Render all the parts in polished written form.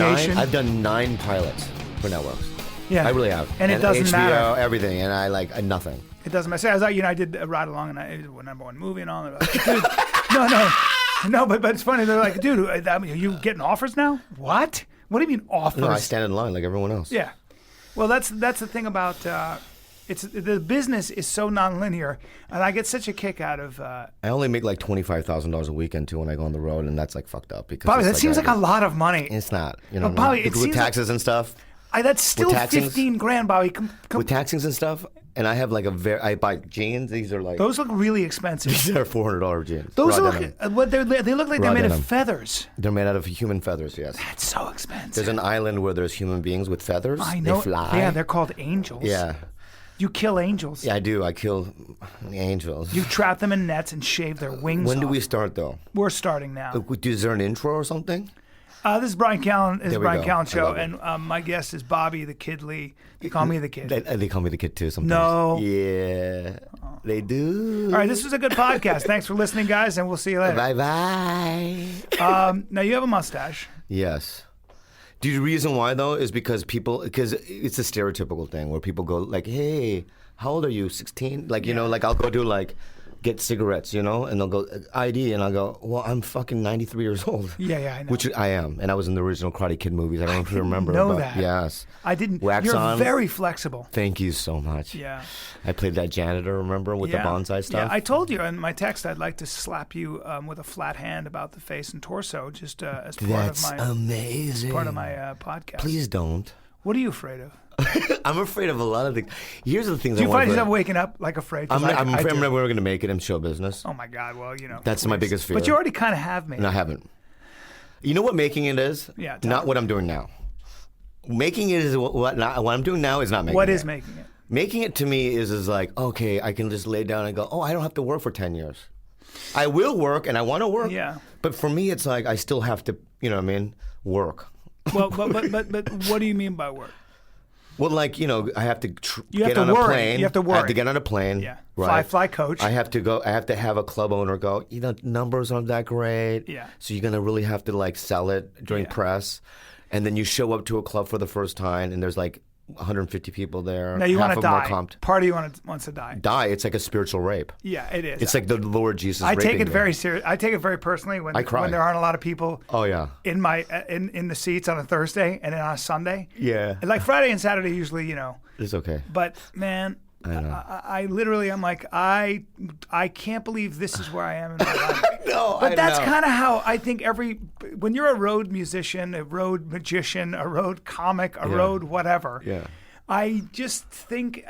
aviation. I've done 9 pilots for networks. Yeah, I really have. And it doesn't HBO, matter. Everything, and I nothing. It doesn't matter. I was like, I did a ride along, and it was the #1 movie and all. And like, dude, no, but it's funny. They're like, dude, are you getting offers now? What? What do you mean offers? No, I stand in line like everyone else. Yeah. Well, that's the thing about it's the business is so nonlinear, and I get such a kick out of. I only make like $25,000 a weekend too when I go on the road, and that's like fucked up because Bobby, that seems like a lot of money. It's not, you know. But Bobby, it with seems taxes and stuff. That's still 15 grand, Bobby. With taxings and stuff, and I have like I buy jeans. These are like those look really expensive. These are $400 jeans. Those look they look like they're made of feathers. They're made out of human feathers. Yes. That's so expensive. There's an island where there's human beings with feathers. I know. They fly. Yeah, they're called angels. Yeah. You kill angels. Yeah, I do. I kill the angels. You trap them in nets and shave their wings When do off. we start though? We're starting now. Is there an intro or something? This is Bryan Callen. This is Bryan Callen show, and my guest is Bobby the Kid Lee. They call me the Kid. They call me the Kid too sometimes. No. Yeah, they do. All right, this was a good podcast. Thanks for listening, guys, and we'll see you later. Bye. Now you have a mustache. Yes. The reason why though is because it's a stereotypical thing where people go like, "Hey, how old are you? 16?" Like you know, like I'll go do like. Get cigarettes, you know, and they'll go ID, and I'll go, well, I'm fucking 93 years old. Yeah, I know. Which I am, and I was in the original Karate Kid movies. I don't know if you remember. Know that? Yes. I didn't. Wax You're on. very flexible. Thank you so much. Yeah. I played that janitor, remember, with the bonsai stuff? Yeah, I told you in my text I'd like to slap you with a flat hand about the face and torso, just as part of my amazing. As part of my podcast. Please don't. What are you afraid of? I'm afraid of a lot of things. Here's the things Do I you want find yourself waking up like afraid? I'm afraid I'm never going to make it in show business. Oh my God! Well, you know. That's my biggest fear. But you already kind of have made. No, I haven't. You know what making it is? Yeah. Not what I'm doing now. Making it is what I'm doing now is not making it. What is making it? Making it to me is like, okay, I can just lay down and go, oh, I don't have to work for 10 years. I will work and I want to work. Yeah. But for me, it's like I still have to, you know what I mean, work. Well, but what do you mean by work? Well, like, you know, I have to get on a plane. You have to worry. I have to get on a plane. Yeah. Right? Fly coach. I have to go. I have to have a club owner go, you know, numbers aren't that great. Yeah. So you're going to really have to, like, sell it during press. And then you show up to a club for the first time, and there's, like, 150 people there. Now you want to die. Comped. Part of you wants to die. Die. It's like a spiritual rape. Yeah, it is. It's like the Lord Jesus. I take it me. very serious. I take it very personally when I cry. when there aren't a lot of people. Oh yeah. In my in the seats on a Thursday and then on a Sunday. Yeah. And like Friday and Saturday usually, you know. It's okay. But man, I literally I'm like I can't believe this is where I am in my life. But that's kind of how I think when you're a road musician, a road magician, a road comic, a road whatever. Yeah. I just think,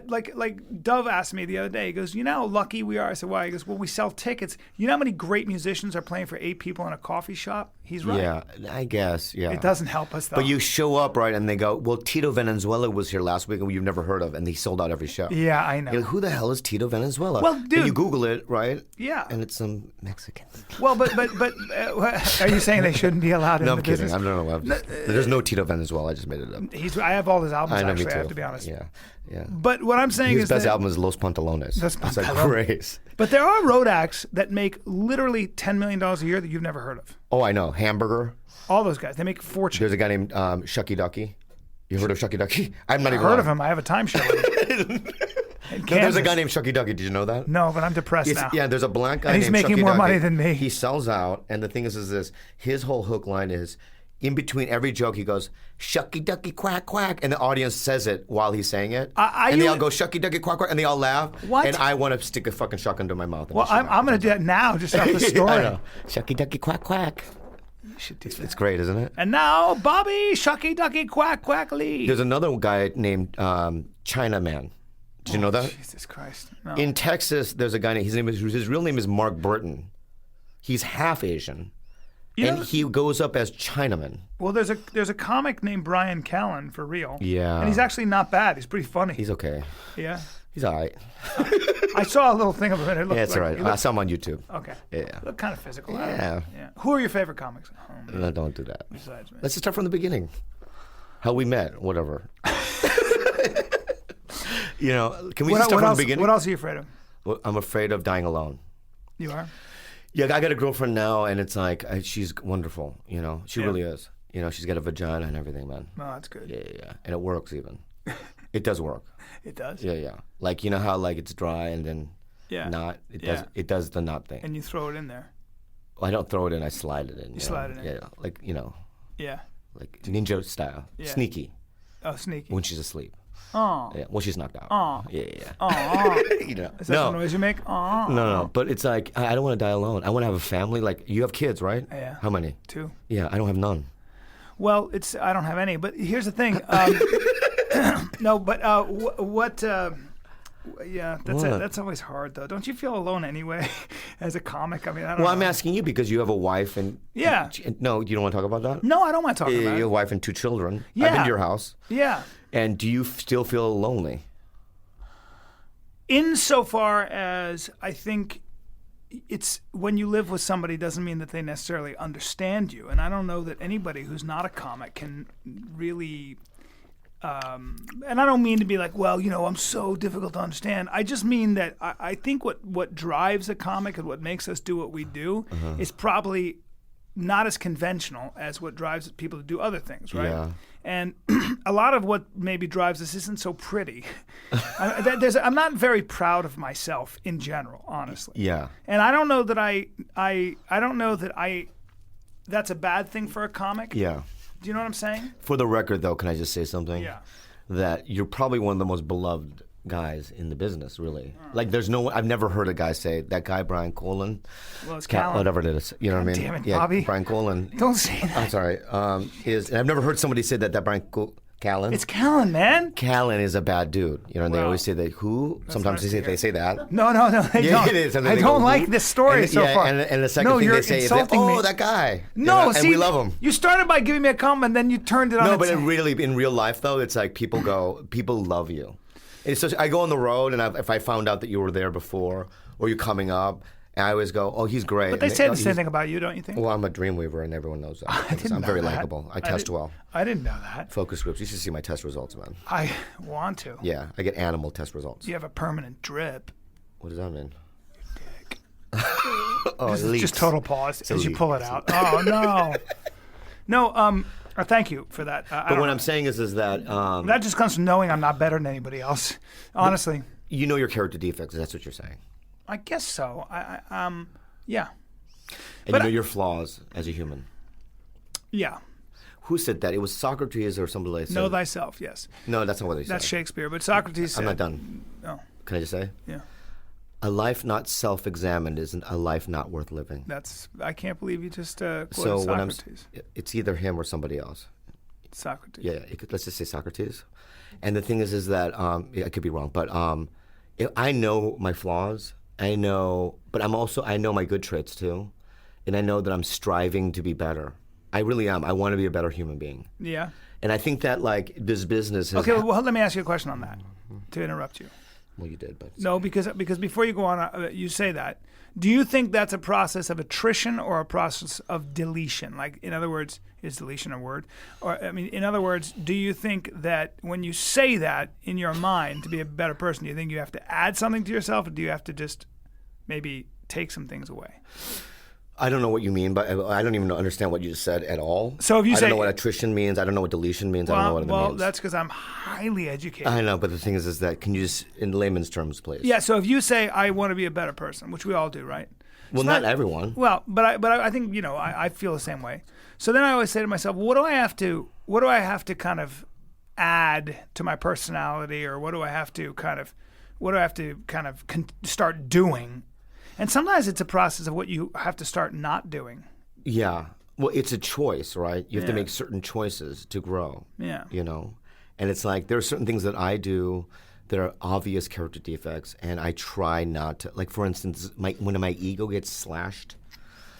like Dove asked me the other day, he goes, you know how lucky we are? I said, why? He goes, well, we sell tickets. You know how many great musicians are playing for 8 people in a coffee shop? He's right. Yeah, I guess, yeah. It doesn't help us, though. But you show up, right, and they go, well, Tito Venezuela was here last week, and you've never heard of, and he sold out every show. Yeah, I know. You're like, who the hell is Tito Venezuela? Well, dude. And you Google it, right? Yeah. And it's some Mexicans. Well, but are you saying they shouldn't be allowed in No, the I'm kidding. business? I don't know. There's no Tito Venezuela. I just made it up. I have all his albums, I know, actually, me too. I have to be honest. Yeah, yeah. But what I'm saying His is best that, album is Los Pantalones. Los It's like Pantalones. grace. But there are road acts that make literally $10 million a year that you've never heard of. Oh, I know. Hamburger. All those guys, they make a fortune. There's a guy named Shucky Ducky. You heard of Shucky Ducky? I'm not even heard of him. I have a timeshare with him. No, there's a guy named Shucky Ducky. Did you know that? No, but I'm depressed now. Yeah, there's a black guy and he's named making Shucky more Ducky. money than me. He sells out, and the thing is this. His whole hook line is, in between every joke, he goes, Shucky Ducky quack quack, and the audience says it while he's saying it. And they all go, Shucky Ducky quack quack, and they all laugh. What? And I want to stick a fucking shotgun to my mouth. Well, I'm going to do that now, just off the story. I know. Shucky Ducky quack quack. You should do that. It's great, isn't it? And now, Bobby Shucky Ducky Quack Quack Lee. There's another guy named Chinaman. Did you know that? Jesus Christ. No. In Texas, there's a guy named, his real name is Mark Burton. He's half Asian. And he goes up as Chinaman. Well, there's a comic named Bryan Callen, for real. Yeah. And he's actually not bad. He's pretty funny. He's okay. Yeah. He's all right. I saw a little thing of it. It looked Yeah, it's like, all right. I saw him on YouTube. Okay. Yeah. Look kind of physical. Yeah. Yeah. Who are your favorite comics? No, don't do that. Besides me. Let's just start from the beginning. How we met, whatever. You know, can we just start from the beginning? What else are you afraid of? Well, I'm afraid of dying alone. You are? Yeah, I got a girlfriend now, and it's like she's wonderful. You know, she really is. You know, she's got a vagina and everything, man. Oh, that's good. Yeah. And it works even. It does work. It does? Yeah. Like, you know how, like, it's dry and then not? It does the not thing. And you throw it in there. Well, I don't throw it in, I slide it in. You slide it in. Yeah, like, you know. Yeah. Like ninja style. Yeah. Sneaky. Oh, sneaky. When she's asleep. Oh. Yeah, well, she's knocked out. Oh. Yeah. Oh. You know. Is that the noise you make? Oh. No. But it's like, I don't want to die alone. I want to have a family. Like, you have kids, right? Yeah. How many? 2. Yeah, I don't have none. Well, I don't have any. But here's the thing. No, but yeah, that's always hard, though. Don't you feel alone anyway as a comic? I mean, I don't know. Well, I'm asking you because you have a wife and... Yeah. No, you don't want to talk about that? No, I don't want to talk about You it. have a wife and 2 children. Yeah. I've been to your house. Yeah. And do you still feel lonely? Insofar as I think it's when you live with somebody doesn't mean that they necessarily understand you. And I don't know that anybody who's not a comic can really... and I don't mean to be like, well, you know, I'm so difficult to understand. I just mean that I think what drives a comic and what makes us do what we do is probably not as conventional as what drives people to do other things, right? Yeah. And a lot of what maybe drives us isn't so pretty. I'm not very proud of myself in general, honestly. Yeah. And I don't know that I don't know that that's a bad thing for a comic. Yeah. Do you know what I'm saying? For the record, though, can I just say something? Yeah. That you're probably one of the most beloved guys in the business, really. Like, I've never heard a guy say, that guy, Bryan Callen. Well, it's Callen. Whatever it is. You know what I mean? Damn it, Bobby. Bryan Callen. Don't say that. I'm sorry. And I've never heard somebody say that Bryan Callen. It's Callen, man. Callen is a bad dude. You know, and they always say that who? Sometimes they say that. No, they don't. It is. I don't like this story so far. And the second thing they say is, that guy. No, see, and we love him. You started by giving me a compliment, then you turned it on. No, but in real life, though, it's like people love you. It's just, I go on the road, and if I found out that you were there before, or you're coming up, and I always go, oh, he's great. But they say the same thing about you, don't you think? Well, I'm a dreamweaver, and everyone knows that. I'm very likable. I test well. I didn't know that. Focus groups. You should see my test results, man. I want to. Yeah, I get animal test results. You have a permanent drip. What does that mean? Dick. Oh, just total pause as you pull it out. Oh, no. No, thank you for that. But what I'm saying is that... that just comes from knowing I'm not better than anybody else, honestly. You know your character defects, that's what you're saying. I guess so. Yeah. And you know your flaws as a human. Yeah. Who said that? It was Socrates or somebody like that. Know thyself, yes. No, that's not what they said. That's Shakespeare, but Socrates said... I'm not done. No. Can I just say? Yeah. A life not self-examined isn't a life not worth living. I can't believe you just quoted so Socrates. It's either him or somebody else. Socrates. Yeah, let's just say Socrates. And the thing is that I could be wrong, but I know my flaws. I know my good traits too, and I know that I'm striving to be better. I really am. I want to be a better human being. Yeah. And I think that like this business has... Okay, well, let me ask you a question on that to interrupt you. Well, you did, but... No, because before you go on, you say that. Do you think that's a process of attrition or a process of deletion? Like, in other words, is deletion a word? Or, I mean, in other words, do you think that when you say that in your mind to be a better person, do you think you have to add something to yourself, or do you have to just maybe take some things away? I don't know what you mean, but I don't even understand what you just said at all. So if you I don't know what attrition means. I don't know what deletion means. I don't know what it means. Well, that's because I'm highly educated. I know, but the thing is that can you just, in layman's terms, please? Yeah. So if you say I want to be a better person, which we all do, right? Well, not everyone. Well, but I think I feel the same way. So then I always say to myself, what do I have to kind of add to my personality, or what do I have to kind of start doing? And sometimes it's a process of what you have to start not doing. Yeah. Well, it's a choice, right? You have to make certain choices to grow. Yeah. You know? And it's like there are certain things that I do that are obvious character defects, and I try not to. Like, for instance, when my ego gets slashed.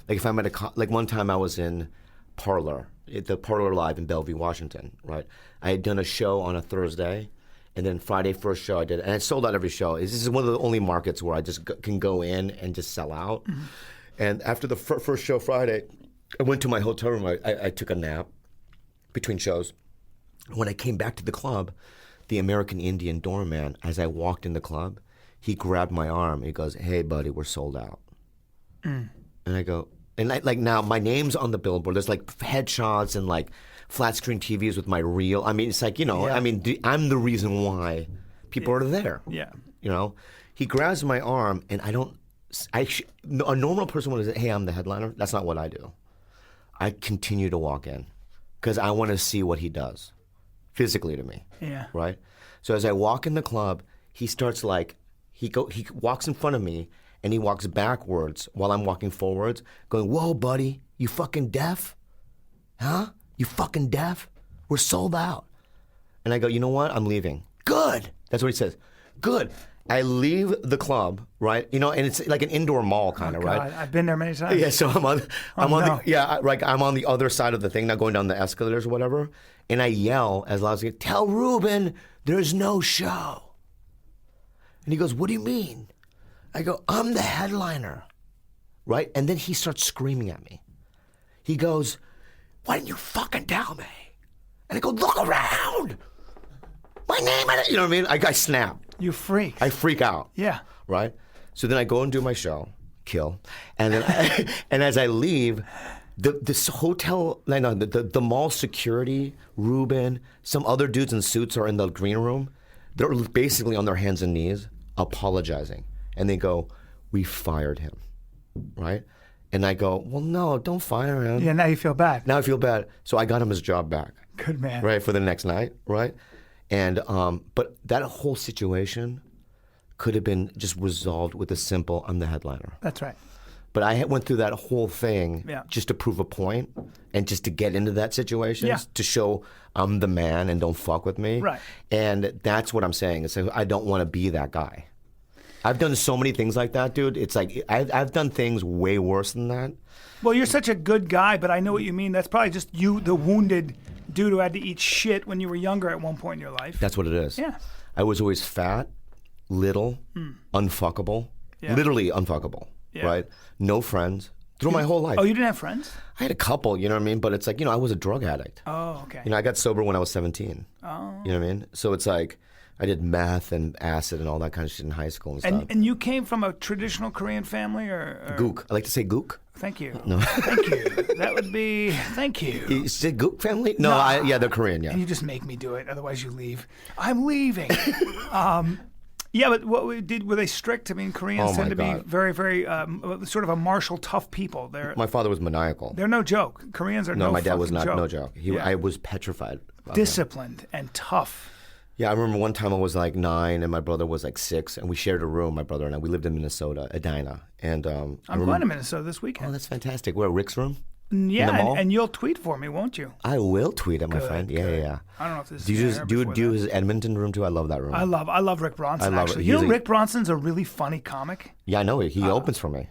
Like, if I'm at like one time I was in Parlor, the Parlor Live in Bellevue, Washington, right? I had done a show on a Thursday. And then Friday, first show I did, and I sold out every show. This is one of the only markets where I just can go in and just sell out. Mm-hmm. And after the first show Friday, I went to my hotel room. I took a nap between shows. When I came back to the club, the American Indian doorman, as I walked in the club, he grabbed my arm. He goes, "Hey, buddy, we're sold out." Mm. And I go, And like now, my name's on the billboard. There's like headshots and like flat screen TVs with my reel. I mean, it's like, I mean, I'm the reason why people are there. Yeah. He grabs my arm, and a normal person would say, hey, I'm the headliner. That's not what I do. I continue to walk in because I want to see what he does physically to me. Yeah. Right? So as I walk in the club, he starts like, he walks in front of me, and he walks backwards while I'm walking forwards, going, whoa, buddy, you fucking deaf? Huh? You fucking deaf? We're sold out. And I go, you know what? I'm leaving. Good. That's what he says. Good. I leave the club, right? And it's like an indoor mall kind of, right? I've been there many times. Yeah, so I'm on the other side of the thing, not going down the escalators or whatever, and I yell as loud as I can, tell Ruben there's no show. And he goes, what do you mean? I go, I'm the headliner, right? And then he starts screaming at me. He goes, why didn't you fucking tell me? And I go, look around. My name, you know what I mean? I snap. You freak. I freak out. Yeah. Right? So then I go and do my show, kill, and then and as I leave, this hotel, the mall security, Ruben, some other dudes in suits are in the green room. They're basically on their hands and knees apologizing. And they go, we fired him, right? And I go, well, no, don't fire him. Yeah, now you feel bad. Now I feel bad. So I got him his job back. Good man. Right, for the next night, right? And but that whole situation could have been just resolved with a simple, I'm the headliner. That's right. But I went through that whole thing just to prove a point and just to get into that situation, to show I'm the man and don't fuck with me. Right. And that's what I'm saying. It's like, I don't want to be that guy. I've done so many things like that, dude. It's like I've done things way worse than that. Well, you're such a good guy, but I know what you mean. That's probably just you, the wounded dude who had to eat shit when you were younger at one point in your life. That's what it is. Yeah. I was always fat, little, unfuckable, literally unfuckable, right? No friends through my whole life. Oh, you didn't have friends? I had a couple, you know what I mean? But it's like, I was a drug addict. Oh, okay. I got sober when I was 17. Oh. You know what I mean? So it's like, I did meth and acid and all that kind of shit in high school and stuff. And you came from a traditional Korean family or? Gook. I like to say gook. Thank you. No. Thank you. That would be, thank you. Is it gook family? No, they're Korean, yeah. And you just make me do it, otherwise you leave. I'm leaving. Yeah, but were they strict? I mean, Koreans tend to be very, very sort of a martial, tough people. My father was maniacal. They're no joke. Koreans are no my dad was not joke. No joke. I was petrified. Disciplined and tough. Yeah, I remember one time I was like 9 and my brother was like 6, and we shared a room, my brother and I. We lived in Minnesota, Edina. And I'm going to Minnesota this weekend. Oh, that's fantastic. We're at Rick's room? Yeah, and you'll tweet for me, won't you? I will tweet it, my friend. Yeah. I don't know if this do you is do his Edmonton room too? I love that room. I love Rick Bronson. I love actually. it. You know, Rick Bronson's a really funny comic. Yeah, I know it. He opens for me.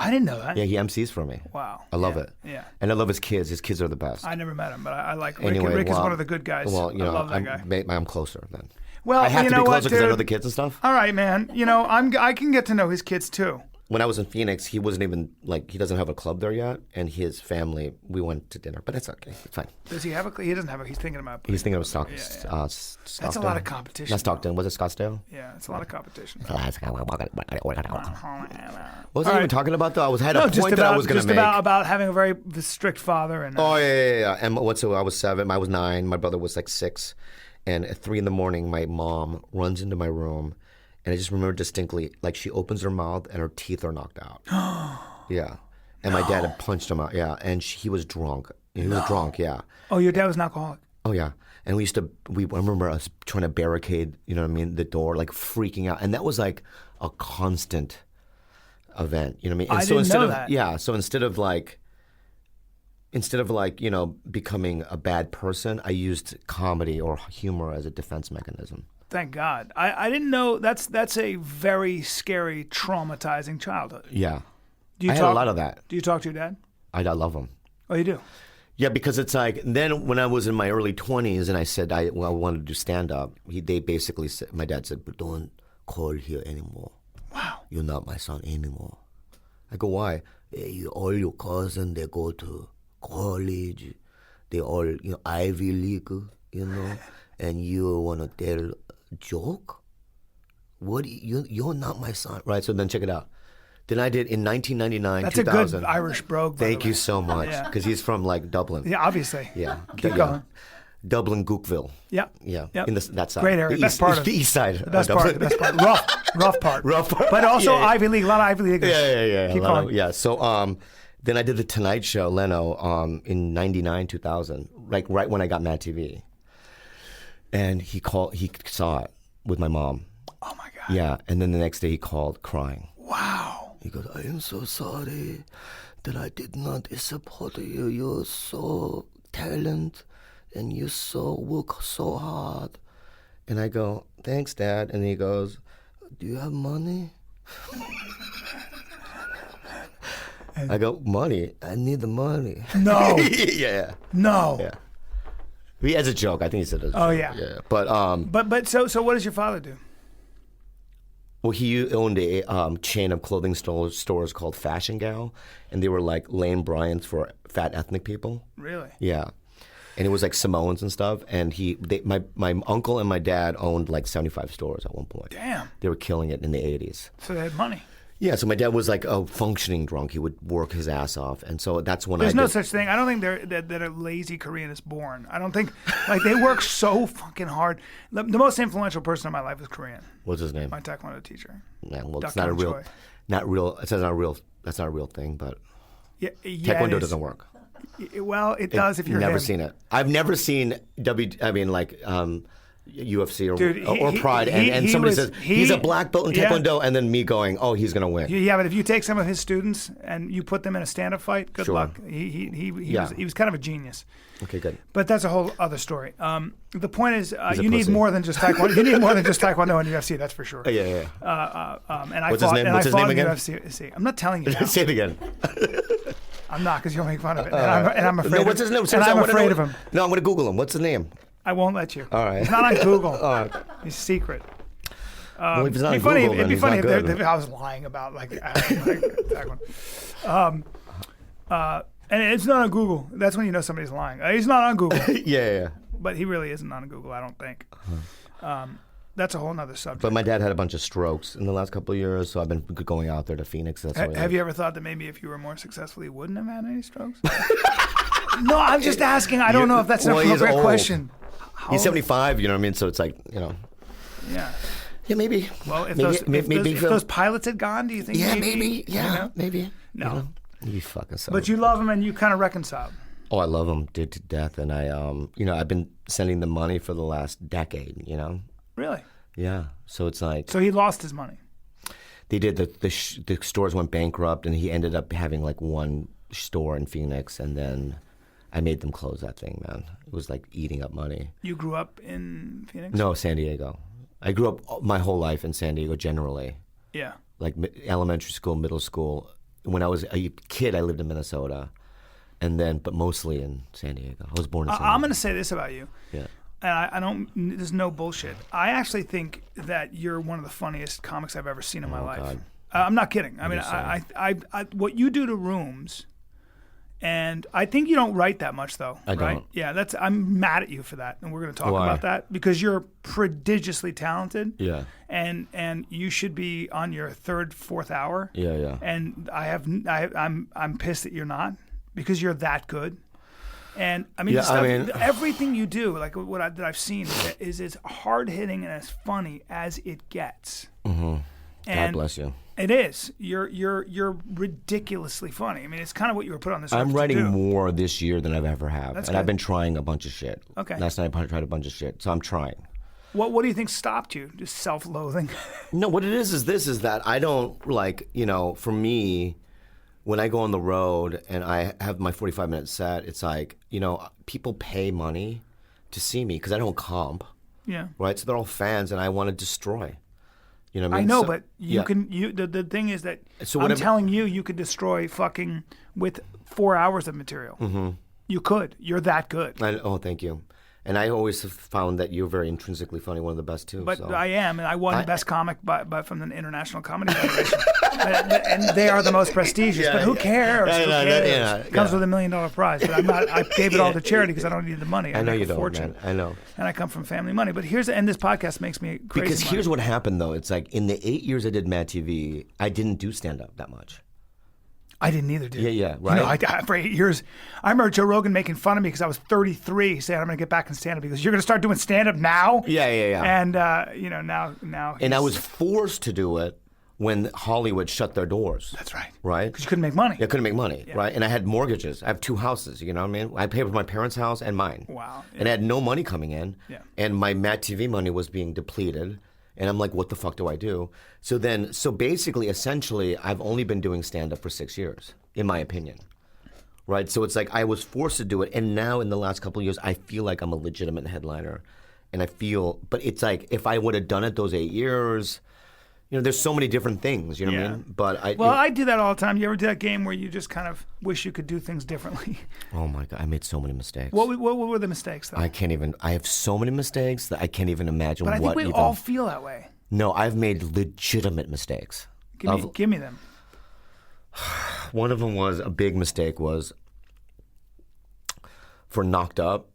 I didn't know that. Yeah, he MCs for me. Wow. I love it. Yeah. And I love his kids. His kids are the best. I never met him, but I like Rick. Anyway, Rick is one of the good guys. Well, I love that guy. I'm closer then. Well, I have to be closer because I know dude? the kids and stuff. All right, man. I can get to know his kids too. When I was in Phoenix, he wasn't even he doesn't have a club there yet, and his family, we went to dinner, but it's okay, it's fine. Does he have a? He doesn't have a. He's thinking about. He's thinking of Stockton. That's a lot of competition. Not Stockton. Was it Scottsdale? Yeah, it's a lot of competition. What was I even talking about though? I had a point that I was going to make. About having a very strict father and. Oh yeah. And so I was 7. I was 9. My brother was like 6, and at 3 a.m, my mom runs into my room. And I just remember distinctly, like she opens her mouth and her teeth are knocked out. Yeah. And my dad had punched him out. Yeah. And he was drunk. He was drunk. Yeah. Oh, your dad was an alcoholic. Oh yeah. And I remember us trying to barricade, the door, like freaking out. And that was like a constant event. You know what I mean? And I didn't know that. Yeah. So instead of becoming a bad person, I used comedy or humor as a defense mechanism. Thank God. I didn't know that's a very scary, traumatizing childhood. Yeah. I had a lot of that. Do you talk to your dad? I love him. Oh, you do? Yeah, because it's like, then when I was in my early 20s and I said I wanted to do stand-up, they basically said, my dad said, but don't call here anymore. Wow. You're not my son anymore. I go, why? All your cousins, they go to college. They all, Ivy League, and you want to tell joke? What? You're not my son, right? So then check it out. Then I did in 1999, That's 2000. a good Irish brogue. By Thank the you way. so much. Yeah. Because he's from like Dublin. Yeah, obviously. Yeah. Keep going. Dublin, Gookville. Yep. Yeah. Yep. In that side. Great area. The Best east, part of the east side. The best part. The best part. Rough part. Rough part. But also Yeah, yeah. Ivy League. A lot of Ivy Leaguers. Yeah. Keep going. Yeah. So then I did the Tonight Show, Leno, in 99, 2000, like right when I got Mad TV. And he saw it with my mom. Oh my God. Yeah. And then the next day he called crying. Wow. He goes, I am so sorry that I did not support you. You're so talented and you work so hard. And I go, thanks, Dad. And he goes, do you have money? I go, money? I need the money. No. Yeah. No. Yeah. He has a joke. I think he said it. Oh yeah. Yeah. But so what does your father do? well, he owned a chain of clothing stores called Fashion Gal, and they were like Lane Bryant's for fat ethnic people. Really? Yeah. And it was like Samoans and stuff. And my uncle and my dad owned like 75 stores at one point. Damn. They were killing it in the 80s. So they had money. Yeah, so my dad was like a functioning drunk. He would work his ass off. And so that's when There's no such thing. I don't think that a lazy Korean is born. I don't think, like, they work so fucking hard. The most influential person in my life is Korean. What's his name? My Taekwondo teacher. Yeah, well, Duck it's not a Kang real, Choi. that's not a real thing, but Yeah, Taekwondo it is. doesn't work. Well, it does if you're never him. seen it. I've never seen UFC Dude, or Pride, and somebody says he's a black belt in Taekwondo, and then me going, oh, he's gonna win. Yeah, but if you take some of his students and you put them in a stand-up fight, good Sure. luck. He was kind of a genius. Okay, good. But that's a whole other story. The point is, He's a you need pussy. more than just Taekwondo. You need more than just Taekwondo and UFC. That's for sure. Yeah. And I What's fought, his name? and What's I his fought name in again? UFC. I'm not telling you now. Say it again. I'm not, because you'll make fun of it. And I'm afraid. No, what's his name? And Seriously, I I'm wanna afraid know- of him. No, I'm gonna Google him. What's his name? I won't let you. All right. It's not on Google. All right. He's secret. Well, if it's not It'd on be funny. Google, It'd then be he's funny not if good. I was lying about like Taekwondo. And it's not on Google. That's when you know somebody's lying. He's not on Google, Yeah. but he really isn't on Google. I don't think. That's a whole nother subject. But my dad had a bunch of strokes in the last couple of years, so I've been going out there to Phoenix. That's why Have you ever thought that maybe if you were more successful, you wouldn't have had any strokes? No, I'm just asking. I don't know if that's an Well, he's appropriate old. question. He's 75, you know what I mean? So it's like, Yeah. yeah, maybe. Well, if maybe those pilots had gone, do you think? yeah, maybe. yeah, You know? maybe. No. You fucking son. But you love him and you kind of reconciled. Oh, I love him to death, and I, I've been sending them money for the last decade. Really? Yeah. So it's like So he lost his money. they did the stores went bankrupt, and he ended up having like one store in Phoenix, and then I made them close that thing. Man, it was like eating up money. You grew up in Phoenix? No, San Diego. I grew up my whole life in San Diego generally. Yeah. Like elementary school, middle school. When I was a kid, I lived in Minnesota, but mostly in San Diego. I was born in San Diego. I'm going to say this about you. Yeah. And I don't, there's no bullshit. I actually think that you're one of the funniest comics I've ever seen in my life. God. I'm not kidding. I mean, I what you do to rooms, and I think you don't write that much though. I right? don't. Yeah, I'm mad at you for that, and we're going to talk Why? about that because you're prodigiously talented. Yeah. And you should be on your third, fourth hour. Yeah. And I'm pissed that you're not, because you're that good. And I mean, Yeah, the stuff, I mean- everything you do, like that I've seen, is as hard hitting and as funny as it gets. Mm-hmm. God And bless you. It is. You're ridiculously funny. I mean, it's kind of what you were put on this earth I'm to writing do. more this year than I've ever have, That's and I've good. been trying a bunch of shit. Okay. Last night I tried a bunch of shit, so I'm trying. What do you think stopped you? Just self-loathing. No, what it is that I don't like, for me, when I go on the road and I have my 45-minute set, it's like, people pay money to see me because I don't comp, Yeah. right? So they're all fans, and I want to destroy. You know what I I mean? know, So- but yeah. the thing is that So I'm whatever- telling you could destroy fucking with 4 hours of material. Mm-hmm. You could. You're that good. Thank you. And I always have found that you're very intrinsically funny, one of the best too. But so. I am, and I won Best Comic by from the International Comedy Federation. and they are the most prestigious. But who cares? Who cares? It comes with $1 million prize. But I'm not. I gave it all to charity because I don't need the money. I know you don't, fortune. Man. I know. And I come from family money. But and this podcast makes me crazy. Because here's what happened though. It's like in the 8 years I did Mad TV, I didn't do stand up that much. I didn't either, dude. Yeah, right. You know, for 8 years, I remember Joe Rogan making fun of me because I was 33, saying I'm going to get back in stand-up because you're going to start doing stand-up now. Yeah. And now. And I was forced to do it when Hollywood shut their doors. That's right. Right. Because you couldn't make money. Yeah, I couldn't make money. Yeah. Right. And I had mortgages. I have 2 houses. You know what I mean? I paid for my parents' house and mine. Wow. Yeah. And I had no money coming in. Yeah. And my Matt TV money was being depleted. And I'm like, what the fuck do I do? So basically, essentially, I've only been doing stand-up for 6 years, in my opinion. Right? So it's like I was forced to do it. And now in the last couple of years, I feel like I'm a legitimate headliner. And but it's like if I would have done it those 8 years, there's so many different things, you know what I mean? But I do that all the time. You ever do that game where you just kind of wish you could do things differently? Oh my God, I made so many mistakes. What were the mistakes, though? I have so many mistakes that I can't even imagine what. But I think we all feel that way. No, I've made legitimate mistakes. Give me them. One of them was, a big mistake was for Knocked Up.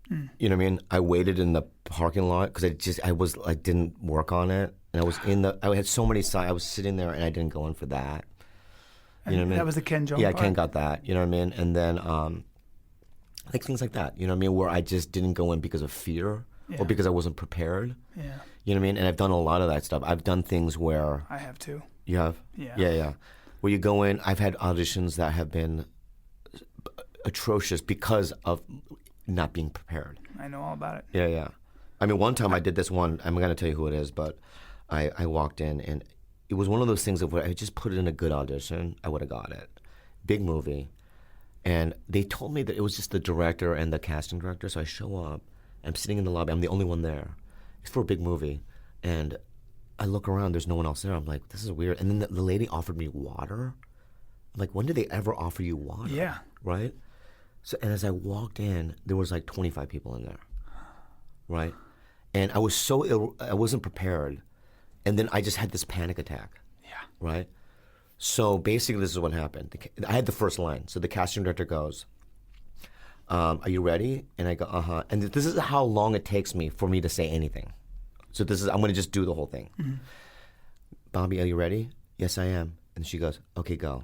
You know what I mean? I waited in the parking lot because I didn't work on it. And I had so many I was sitting there and I didn't go in for that. You know what I mean? That was the Ken Jeong Yeah, part. Ken got that. You know what I mean? And then, like things like that. You know what I mean? Where I just didn't go in because of fear or because I wasn't prepared. Yeah. You know what I mean? And I've done a lot of that stuff. I've done things where. I have too. You have? Yeah. Yeah. Where you go in, I've had auditions that have been atrocious because of not being prepared. I know all about it. Yeah. I mean, one time I did this one, I'm going to tell you who it is, but I walked in and it was one of those things of where I just put it in a good audition, I would have got it. Big movie. And they told me that it was just the director and the casting director. So I show up, I'm sitting in the lobby, I'm the only one there. It's for a big movie. And I look around, there's no one else there. I'm like, this is weird. And then the lady offered me water. I'm like, when did they ever offer you water? Yeah. Right? So, and as I walked in, there was like 25 people in there. Right? And I was so ill, I wasn't prepared. And then I just had this panic attack. Yeah. Right? So basically, this is what happened. I had the first line. So the casting director goes, are you ready? And I go, uh-huh. And this is how long it takes me for me to say anything. So I'm going to just do the whole thing. Mm-hmm. Bobby, are you ready? Yes, I am. And she goes, okay, go.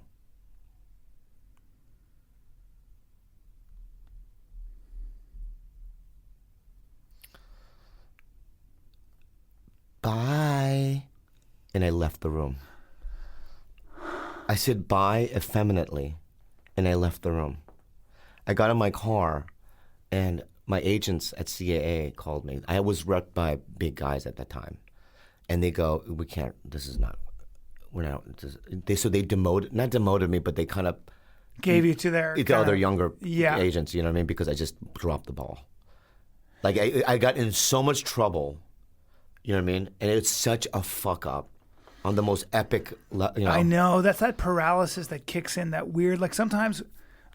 Bye. And I left the room. I said bye effeminately, and I left the room. I got in my car, and my agents at CAA called me. I was repped by big guys at that time. And they go, we can't, so they not demoted me, but they kind of gave you to their other younger agents, you know what I mean? Because I just dropped the ball. Like I got in so much trouble, you know what I mean? And it's such a fuck up on the most epic, I know, that's that paralysis that kicks in, that weird, like sometimes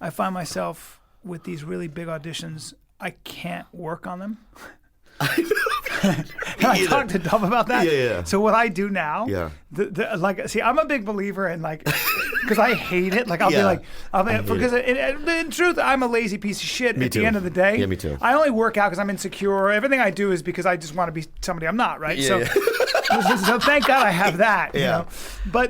I find myself with these really big auditions, I can't work on them. I talked to Dove about that. Yeah. So what I do now, I'm a big believer in because I hate it. Like because in truth, I'm a lazy piece of shit. Me at too. the end of the day. Yeah, me too. I only work out because I'm insecure. Everything I do is because I just want to be somebody I'm not. Right. So thank God I have that. Yeah. You know?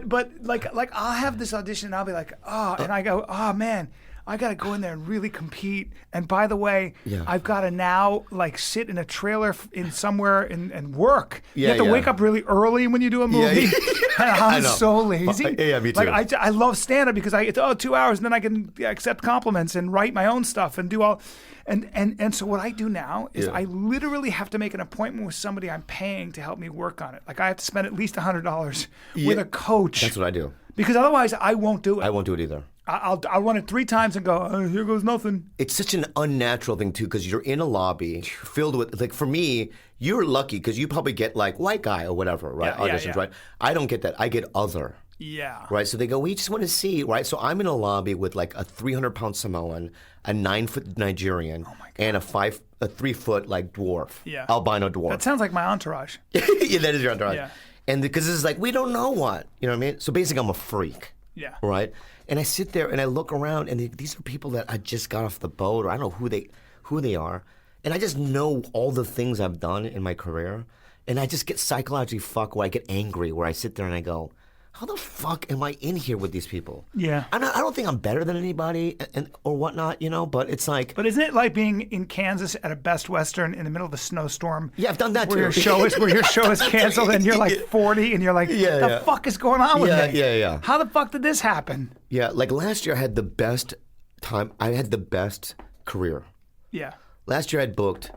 But like I'll have this audition and I'll be like, and I go, oh man, I got to go in there and really compete. And by the way, I've got to now sit in a trailer in somewhere and work. You have to wake up really early when you do a movie. Yeah. And I'm so lazy. Yeah, me too. Like I love stand-up because it's 2 hours and then I can accept compliments and write my own stuff and do all. And so what I do now is I literally have to make an appointment with somebody I'm paying to help me work on it. Like I have to spend at least $100 with a coach. That's what I do. Because otherwise I won't do it. I won't do it either. I'll run it 3 times and go, here goes nothing. It's such an unnatural thing, too, because you're in a lobby filled with, for me, you're lucky because you probably get, white guy or whatever, right? Auditions, right? I don't get that. I get other. Yeah. Right? So they go, we just want to see, right? So I'm in a lobby with, a 300-pound Samoan, a 9-foot Nigerian, and a 3-foot, dwarf. Yeah. Albino dwarf. That sounds like my entourage. Yeah, that is your entourage. Yeah. And because this is like, we don't know what. You know what I mean? So basically, I'm a freak. Yeah. Right? And I sit there and I look around, and these are people that I just got off the boat, or I don't know who they are. And I just know all the things I've done in my career. And I just get psychologically fucked where I get angry, where I sit there and I go, how the fuck am I in here with these people? Yeah. I don't think I'm better than anybody or whatnot, you know, but it's like... But isn't it like being in Kansas at a Best Western in the middle of a snowstorm? Yeah, I've done that where too. Where your show is canceled and you're like 40 and you're like, the fuck is going on with me? Yeah. How the fuck did this happen? Yeah, like last year I had the best time. I had the best career. Yeah. Last year I had booked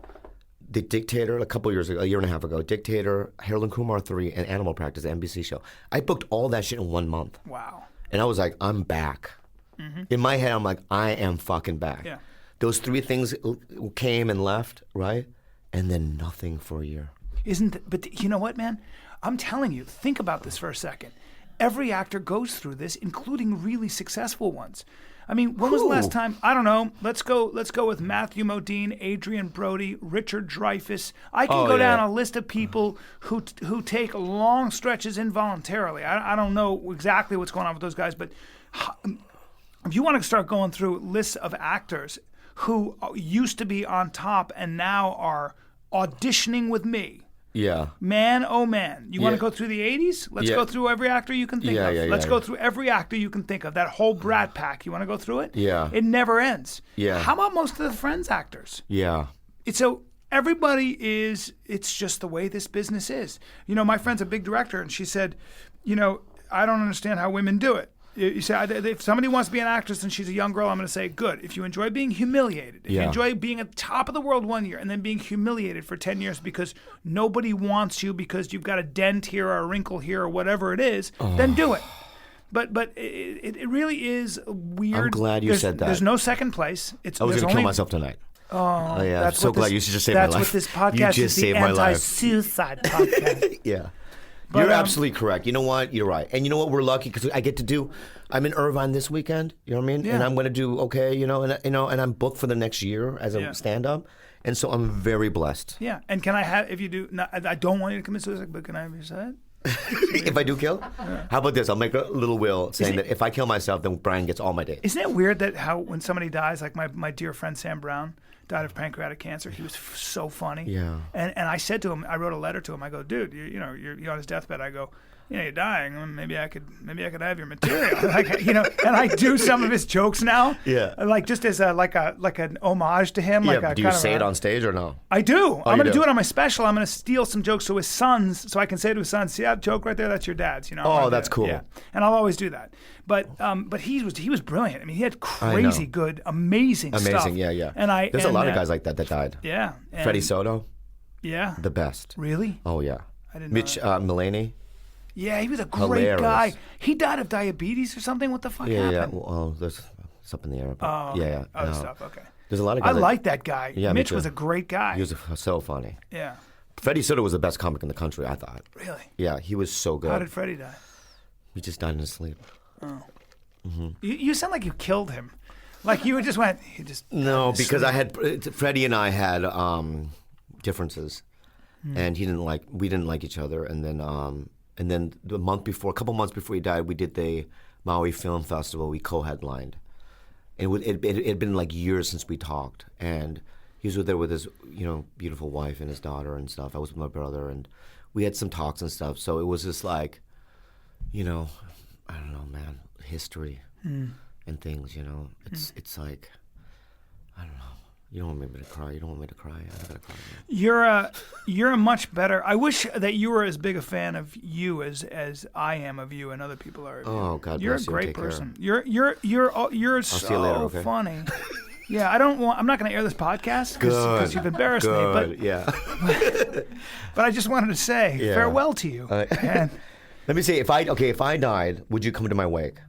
The Dictator a year and a half ago, Dictator, Harold and Kumar 3, and Animal Practice, the NBC show. I booked all that shit in 1 month. Wow. And I was like, I'm back. Mm-hmm. In my head, I'm like, I am fucking back. Yeah. Those 3 things came and left, right? And then nothing for a year. But you know what, man? I'm telling you, think about this for a second. Every actor goes through this, including really successful ones. I mean, when was the last time? I don't know. Let's go with Matthew Modine, Adrian Brody, Richard Dreyfuss. I can go down a list of people who take long stretches involuntarily. I don't know exactly what's going on with those guys, but if you want to start going through lists of actors who used to be on top and now are auditioning with me. Yeah. Man, oh man. You want to go through the 80s? Let's go through every actor you can think of. Let's go through every actor you can think of. That whole Brat Pack. You want to go through it? Yeah. It never ends. Yeah. How about most of the Friends actors? Yeah. So everybody it's just the way this business is. You know, my friend's a big director, and she said, you know, I don't understand how women do it. You say, if somebody wants to be an actress and she's a young girl, I'm going to say, good. If you enjoy being humiliated, if you enjoy being at the top of the world 1 year and then being humiliated for 10 years because nobody wants you because you've got a dent here or a wrinkle here or whatever it is, then do it. But it really is weird. I'm glad you said that. There's no second place. I was going to kill myself tonight. Oh, yeah. I'm so glad you just saved my life. That's what this podcast you just is, the saved my life. anti-suicide podcast. Yeah. But, you're absolutely correct. You know what? You're right. And you know what? We're lucky because I get to do. I'm in Irvine this weekend. You know what I mean? Yeah. And I'm going to do okay. You know, and I'm booked for the next year as a stand-up. And so I'm very blessed. Yeah. And can I have? If you do, I don't want you to commit suicide, but can I have your side? If I do kill, how about this? I'll make a little will saying that if I kill myself, then Bryan gets all my dates. Isn't it weird that how when somebody dies, like my dear friend Sam Brown died of pancreatic cancer. He was so funny. Yeah. And I said to him, I wrote a letter to him. I go, dude, you're on his deathbad. I go, you're dying. Maybe I could have your material. And I do some of his jokes now. Yeah. Like just as like an homage to him. Yeah. Do you say it on stage or no? I do. I'm going to do it on my special. I'm going to steal some jokes so his sons, so I can say to his sons, see that joke right there? That's your dad's. Oh, that's cool. Yeah. And I'll always do that. But he was brilliant. I mean, he had crazy good, amazing stuff. Amazing. Yeah. And there's a lot of guys like that died. Yeah. Freddie Soto. Yeah. The best. Really? Oh yeah. I didn't know Mitch Mulaney. Yeah, he was a great guy. He died of diabetes or something. What the fuck happened? Yeah. Well, there's something in the air. But yeah. Other stuff. Okay. There's a lot of guys. I like that guy. Yeah, Mitch was a great guy. He was so funny. Yeah. Freddie Soto was the best comic in the country, I thought. Really? Yeah, he was so good. How did Freddie die? He just died in his sleep. Oh. Mm-hmm. You sound like you killed him. Like you just went. No, because Freddie and I had differences, and we didn't like each other, and then a couple months before he died, we did the Maui Film Festival. We co-headlined, and it had been like years since we talked, and he was there with his beautiful wife and his daughter and stuff. I was with my brother, and we had some talks and stuff. So it was just like, I don't know, man, history and things. It's like, I don't know. You don't want me to cry. You don't want me to cry. I'm gonna cry. You're a much better. I wish that you were as big a fan of you as I am of you and other people are. Of you. Oh God, you're bless a great you. person. You're so see you later, okay? funny. Yeah, I'm not going to air this podcast because you've embarrassed me. But yeah. But I just wanted to say farewell to you. And, let me see. If I died, would you come to my wake?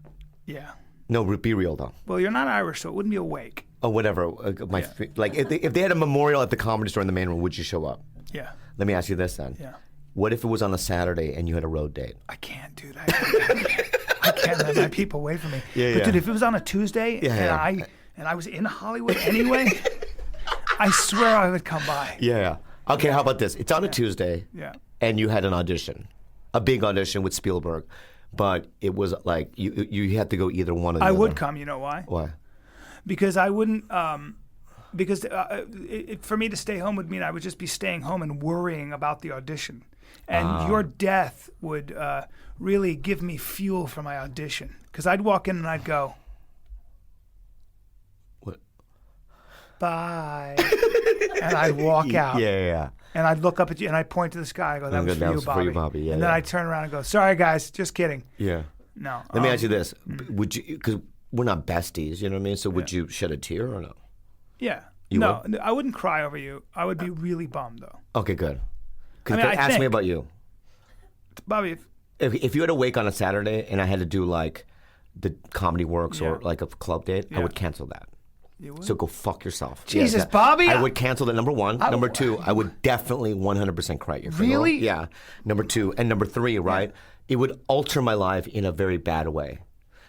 Yeah. No, be real though. Well, you're not Irish, so it wouldn't be a wake. Oh, whatever. Like if they had a memorial at the Comedy Store in the main room, would you show up? Yeah. Let me ask you this then. Yeah. What if it was on a Saturday and you had a road date? I can't do that. I can't let my people wait for me. Yeah, but dude, if it was on a Tuesday and I was in Hollywood anyway, I swear I would come by. Yeah. Okay, how about this? It's on a Tuesday. Yeah. And you had an audition. a big audition with Spielberg, but it was like you had to go either one of the I other. would come. You know why? Why? Because I wouldn't. Because for me to stay home would mean I would just be staying home and worrying about the audition, and your death would really give me fuel for my audition. Because I'd walk in and I'd go, What? Bye, and I'd walk out. Yeah. And I'd look up at you and I'd point to the sky. I go, that was for you, Bobby. Yeah, and then I'd turn around and go, sorry guys, just kidding. Yeah. No. Let me ask you this: would you? Because we're not besties, you know what I mean? So would you shed a tear or no? Yeah. You no, would? I wouldn't cry over you. I would be really bummed though. Okay, good. I Ask me about you. Bobby, If you had to wake on a Saturday and I had to do like the Comedy Works or like a club date, I would cancel that. you would? So go fuck yourself. Jesus, Yeah, Bobby. I would cancel that. Number one. Number two, I would definitely 100% cry at your funeral. Really? Yeah. Number two. And number three, right? It would alter my life in a very bad way.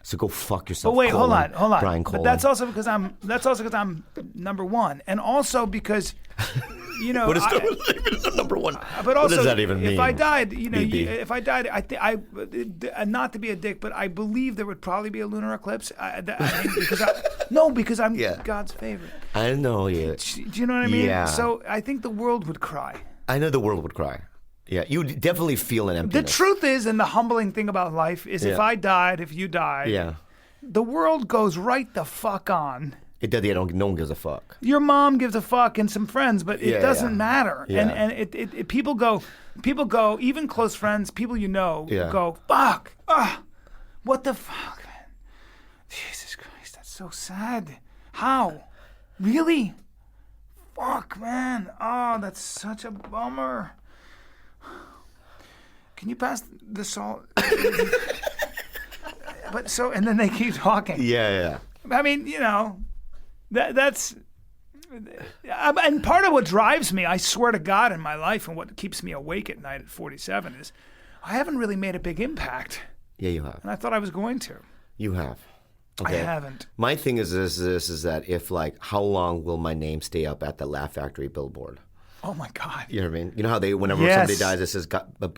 So go fuck yourself. But wait, Colin, hold on. Bryan But Callen. that's also because I'm number one, and also because, you know, What is number one? but also, what does that even mean? If I died, you know, BB? if I died, I not to be a dick, but I believe there would probably be a lunar eclipse. Because I'm God's favorite. I know, yeah. Do you know what I mean? Yeah. So I think the world would cry. I know the world would cry. Yeah, you would definitely feel an The emptiness. truth is, and the humbling thing about life is, if I died, if you died, the world goes right the fuck on. It does. Yeah, no one gives a fuck. Your mom gives a fuck and some friends, but it doesn't matter. Yeah. And it people go, even close friends, people you know, go, fuck, what the fuck, man? Jesus Christ, that's so sad. How? Really? Fuck, man. Oh, that's such a bummer. Can you pass the salt? But so, and then they keep talking. Yeah. I mean, you know, that's, and part of what drives me, I swear to God, in my life, and what keeps me awake at night at 47 is, I haven't really made a big impact. Yeah, you have. And I thought I was going to. You have. Okay. I haven't. My thing is this is that if like, how long will my name stay up at the Laugh Factory billboard? Oh my God. You know what I mean? You know how whenever somebody dies, it says,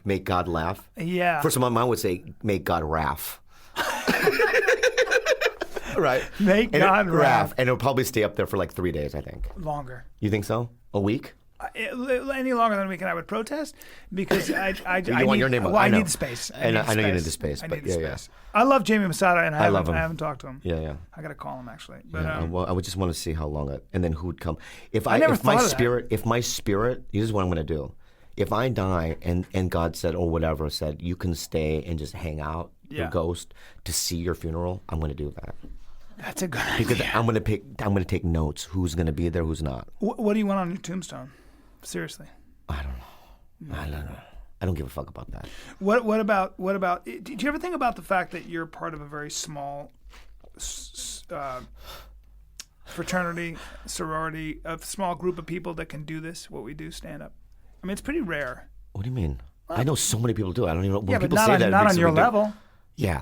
make God laugh? Yeah. First of all, mine would say, make God raff. Right. Make God raff. And it'll probably stay up there for like 3 days, I think. Longer. You think so? A week? Any longer than a week, and I would protest because I want need, your name. well, I need the space. I know you need the space. I but need the space. I love Jamie Masada, and I love him. I haven't talked to him. Yeah. I got to call him actually. But Well, I would just want to see how long and then who would come. If never if thought my of spirit, this is what I'm going to do. If I die and God said or whatever said you can stay and just hang out, your ghost, to see your funeral, I'm going to do that. That's a good Because idea. I'm going to take notes. Who's going to be there? Who's not? What do you want on your tombstone? Seriously. I don't know. I don't give a fuck about that. What about? Do you ever think about the fact that you're part of a very small fraternity, sorority, a small group of people that can do this? What we do, stand up. I mean, it's pretty rare. What do you mean? I know so many people do. I don't even know when Yeah, but people say that. it not makes on it your ridiculous. level. Yeah.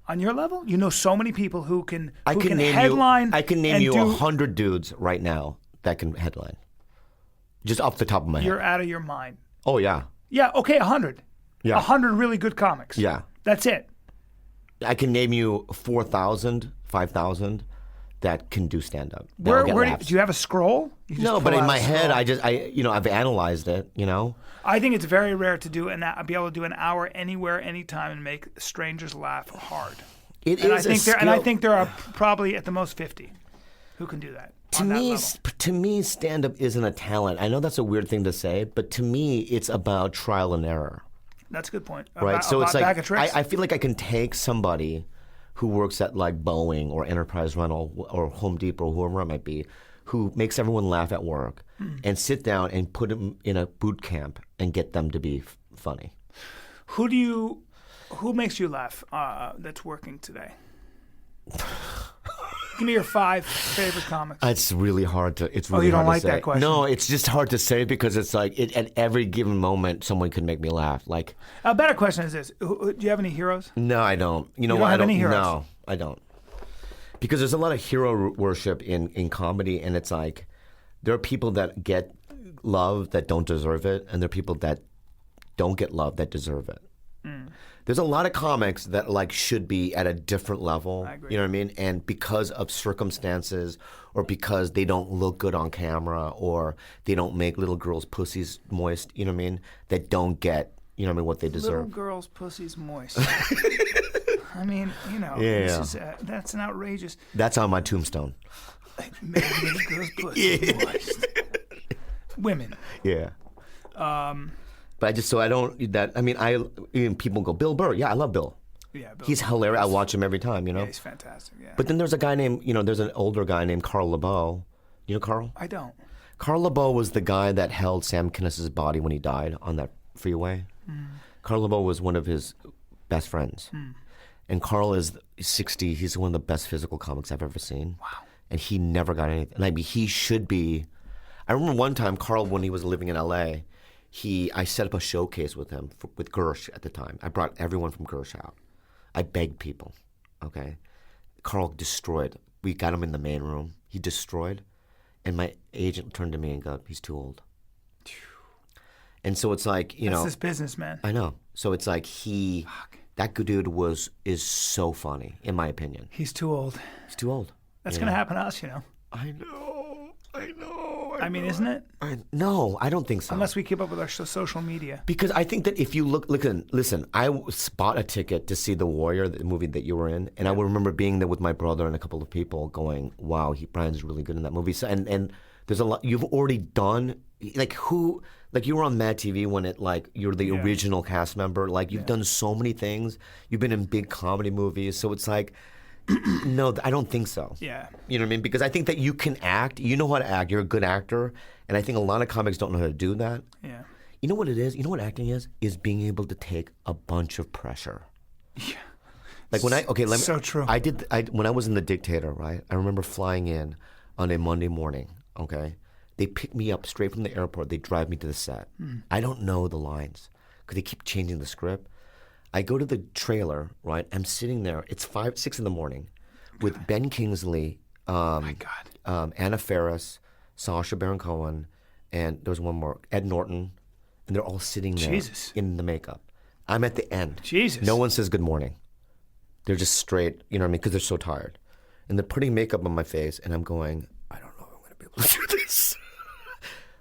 On your level, you know so many people who can name headline. I can name and you do, 100 dudes right now that can headline. Just off the top of my head. You're out of your mind. Oh yeah. Yeah. Okay. 100. Yeah. 100 really good comics. Yeah. That's it. I can name you 4,000, 5,000 that can do stand up. Where do you have a scroll? You just No, but pull in out my a head, scroll. I've analyzed it. You know. I think it's very rare to be able to do an hour anywhere, anytime, and make strangers laugh hard. It And is I think a there, skill. and I think there are probably at the most 50 who can do that. To me, stand up isn't a talent. I know that's a weird thing to say, but to me, it's about trial and error. That's a good point. Right. So it's bag like of tricks. I feel like I can take somebody who works at like Boeing or Enterprise Rental or Home Depot or whoever it might be, who makes everyone laugh at work, and sit down and put them in a boot camp and get them to be funny. Who makes you laugh that's working today? Give me your 5 favorite comics. It's really hard to. It's really you don't hard like to say. that question? No, it's just hard to say because it's like at every given moment, someone could make me laugh. Like A better question is this: do you have any heroes? no, I don't. You know You don't what? have I don't. any heroes? No, I don't. Because there's a lot of hero worship in comedy, and it's like there are people that get love that don't deserve it, and there are people that don't get love that deserve it. There's a lot of comics that like should be at a different level. I agree. You know what I mean? And because of circumstances, or because they don't look good on camera, or they don't make little girls' pussies moist. You know what I mean? That don't get what they deserve. Little girls' pussies moist. I mean, that's an outrageous. That's on my tombstone. Make little girls' pussies moist. Women. Yeah. But people go, Bill Burr. Yeah, I love Bill. Yeah, Bill. He's hilarious. I watch him every time, Yeah, he's fantastic, yeah. But then there's a guy named, there's an older guy named Carl LeBeau. You know Carl? I don't. Carl LeBeau was the guy that held Sam Kinnis's body when he died on that freeway. Carl LeBeau was one of his best friends. And Carl is 60. He's one of the best physical comics I've ever seen. Wow. And he never got anything. And I mean, he should be. I remember one time, Carl, when he was living in L.A., I set up a showcase with him, with Gersh at the time. I brought everyone from Gersh out. I begged people, okay? Carl destroyed. We got him in the main room. He destroyed. And my agent turned to me and go, he's too old. And so it's like, That's this business, man. I know. So it's like that good dude is so funny, in my opinion. He's too old. He's too old. That's going to happen to us, I know. Isn't it? No, I don't think so. Unless we keep up with our social media. Because I think that if you listen, I bought a ticket to see The Warrior, the movie that you were in, and I would remember being there with my brother and a couple of people going, wow, Brian's really good in that movie. So, and there's a lot, you've already done, you were on Mad TV when you're the original cast member, you've done so many things, you've been in big comedy movies, so it's like, no, I don't think so. Yeah. You know what I mean? Because I think that you can act. You know how to act. You're a good actor. And I think a lot of comics don't know how to do that. Yeah. You know what it is? You know what acting is? Is being able to take a bunch of pressure. Yeah. So true. When I was in The Dictator, right? I remember flying in on a Monday morning, okay? They pick me up straight from the airport. They drive me to the set. I don't know the lines because they keep changing the script. I go to the trailer, right? I'm sitting there. It's 5, 6 in the morning with Ben Kingsley, my God. Anna Faris, Sacha Baron Cohen, and there was one more, Ed Norton, and they're all sitting there in the makeup. I'm at the end. Jesus. No one says good morning. They're just straight, you know what I mean? Because they're so tired. And they're putting makeup on my face, and I'm going, I don't know if I'm going to be able to do this.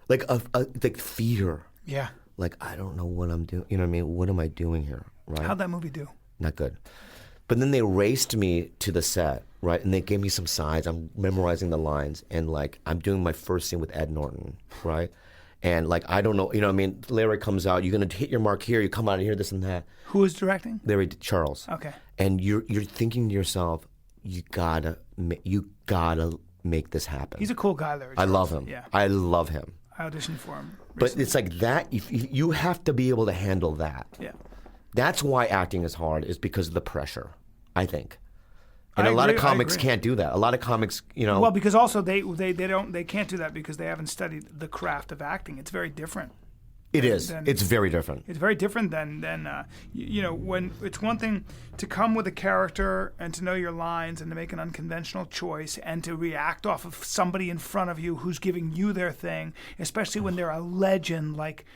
like fear. Yeah. I don't know what I'm doing. You know what I mean? What am I doing here? Right? How'd that movie do? Not good. But then they raced me to the set, right? And they gave me some sides. I'm memorizing the lines, and I'm doing my first scene with Ed Norton, right? And I don't know, you know what I mean? Larry comes out, you're gonna hit your mark here, you come out of here, this and that. Who was directing? Larry Charles. Okay. And you're thinking to yourself, you gotta make this happen. He's a cool guy, Larry Charles. I love him. Yeah. I love him. I auditioned for him recently. But it's like that, if you have to be able to handle that. Yeah. That's why acting is hard, is because of the pressure, I think. And I a lot of agree, comics can't do that. A lot of comics, Well, because also they can't do that because they haven't studied the craft of acting. It's very different. It is. It's very different. It's very different than when it's one thing to come with a character and to know your lines and to make an unconventional choice and to react off of somebody in front of you who's giving you their thing, especially when they're a legend like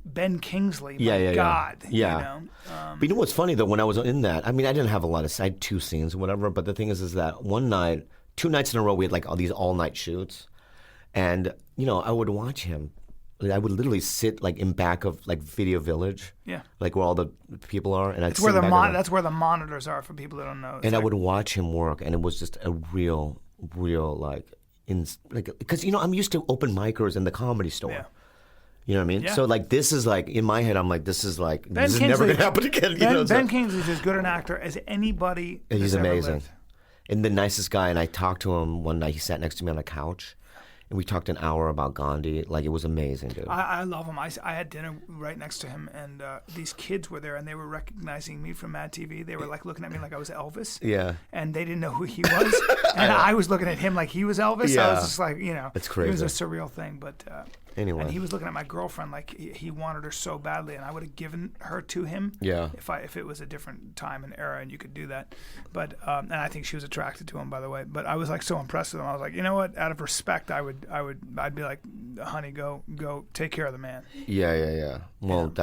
Ben Kingsley. My God. Yeah. But you know what's funny though? When I was in that, I mean, I didn't have a lot of. I had 2 scenes or whatever. But the thing is that one night, 2 nights in a row, we had all these all-night shoots, and I would watch him. I would literally sit in back of Yeah. Video Village, where all the people are, and that's where the monitors are for people that don't know. And I would watch him work, and it was just a real because I'm used to open micers in the Comedy Store. Yeah. You know what I mean? Yeah. So this is in my head, I'm this is never gonna happen again. Ben Kingsley's as good an actor as anybody. He's amazing, ever lived. And the nicest guy. And I talked to him one night. He sat next to me on a couch, and we talked an hour about Gandhi. It was amazing, dude. I love him. I had dinner right next to him, and these kids were there, and they were recognizing me from Mad TV. They were looking at me like I was Elvis. Yeah. And they didn't know who he was, and I was looking at him like he was Elvis. Yeah. I was just It's crazy. It was a surreal thing, but Anyway. And he was looking at my girlfriend like he wanted her so badly, and I would have given her to him. Yeah. If it was a different time and era and you could do that. But and I think she was attracted to him, by the way. But I was like so impressed with him. I was like, you know what? Out of respect, I'd be like, honey, go take care of the man. Yeah. Well,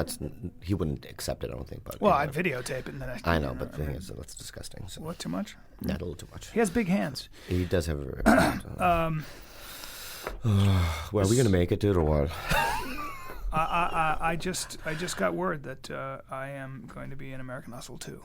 he wouldn't accept it, I don't think. But well, I'd videotape it and then I know, but the thing is, that's disgusting. So. What, too much? Not a little too much. He has big hands. He does have a very well, are we gonna make it, dude, or what? I just got word that I am going to be in American Hustle 2.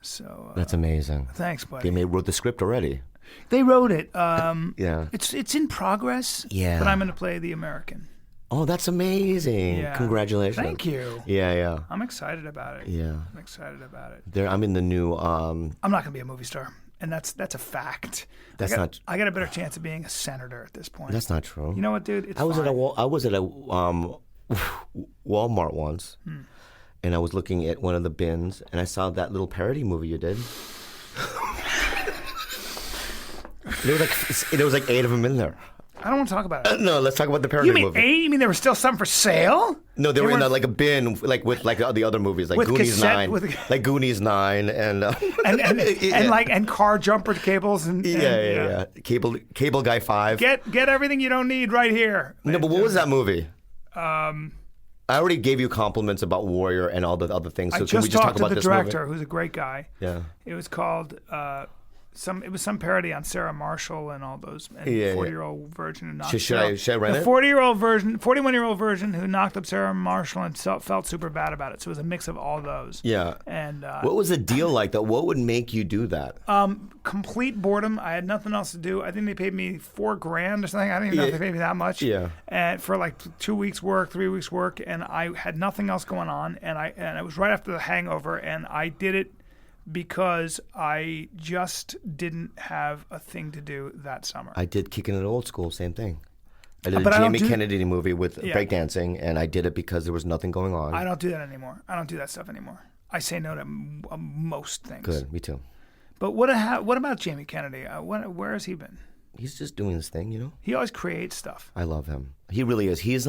So that's amazing. Thanks, buddy. They wrote the script already. They wrote it. Yeah. It's in progress. Yeah. But I'm going to play the American. Oh, that's amazing. Yeah. Congratulations. Thank you. Yeah. I'm excited about it. Yeah. I'm excited about it. I'm in the new. I'm not going to be a movie star. And that's a fact. That's not. I got a better chance of being a senator at this point. That's not true. You know what, dude? It's I was fine. at a Walmart once, and I was looking at one of the bins, and I saw that little parody movie you did. There was like 8 of them in there. I don't want to talk about it. No, let's talk about the parody You mean movie. 8? You mean there was still some for sale? No, they were in like a bin, like with like the other movies, like With Goonies cassette- 9, with- like Goonies 9, and and car jumper cables and yeah. Cable Guy 5. Get everything you don't need right here. No, but what was that movie? I already gave you compliments about Warrior and all the other things. So I can we just just talk talked to about the this director, movie? who's a great guy. Yeah. It was called some parody on Sarah Marshall and all those, and Yeah, 40-year-old virgin who knocked Should I rent the it? 41-year-old version who knocked up Sarah Marshall and felt super bad about it. So it was a mix of all those. Yeah. And What was the deal like that? What would make you do that? complete boredom. I had nothing else to do. I think they paid me $4,000 or something. I don't even know if they paid me that much. Yeah. And for like 2 weeks work, 3 weeks work, and I had nothing else going on. And it was right after The Hangover, and I did it because I just didn't have a thing to do that summer. I did Kicking It Old School, same thing. I did But a I don't Jamie do- Kennedy movie with breakdancing, and I did it because there was nothing going on. I don't do that anymore. I don't do that stuff anymore. I say no to most things. Good, me too. But what about Jamie Kennedy? Where has he been? He's just doing his thing, you know? He always creates stuff. I love him. He really is. He's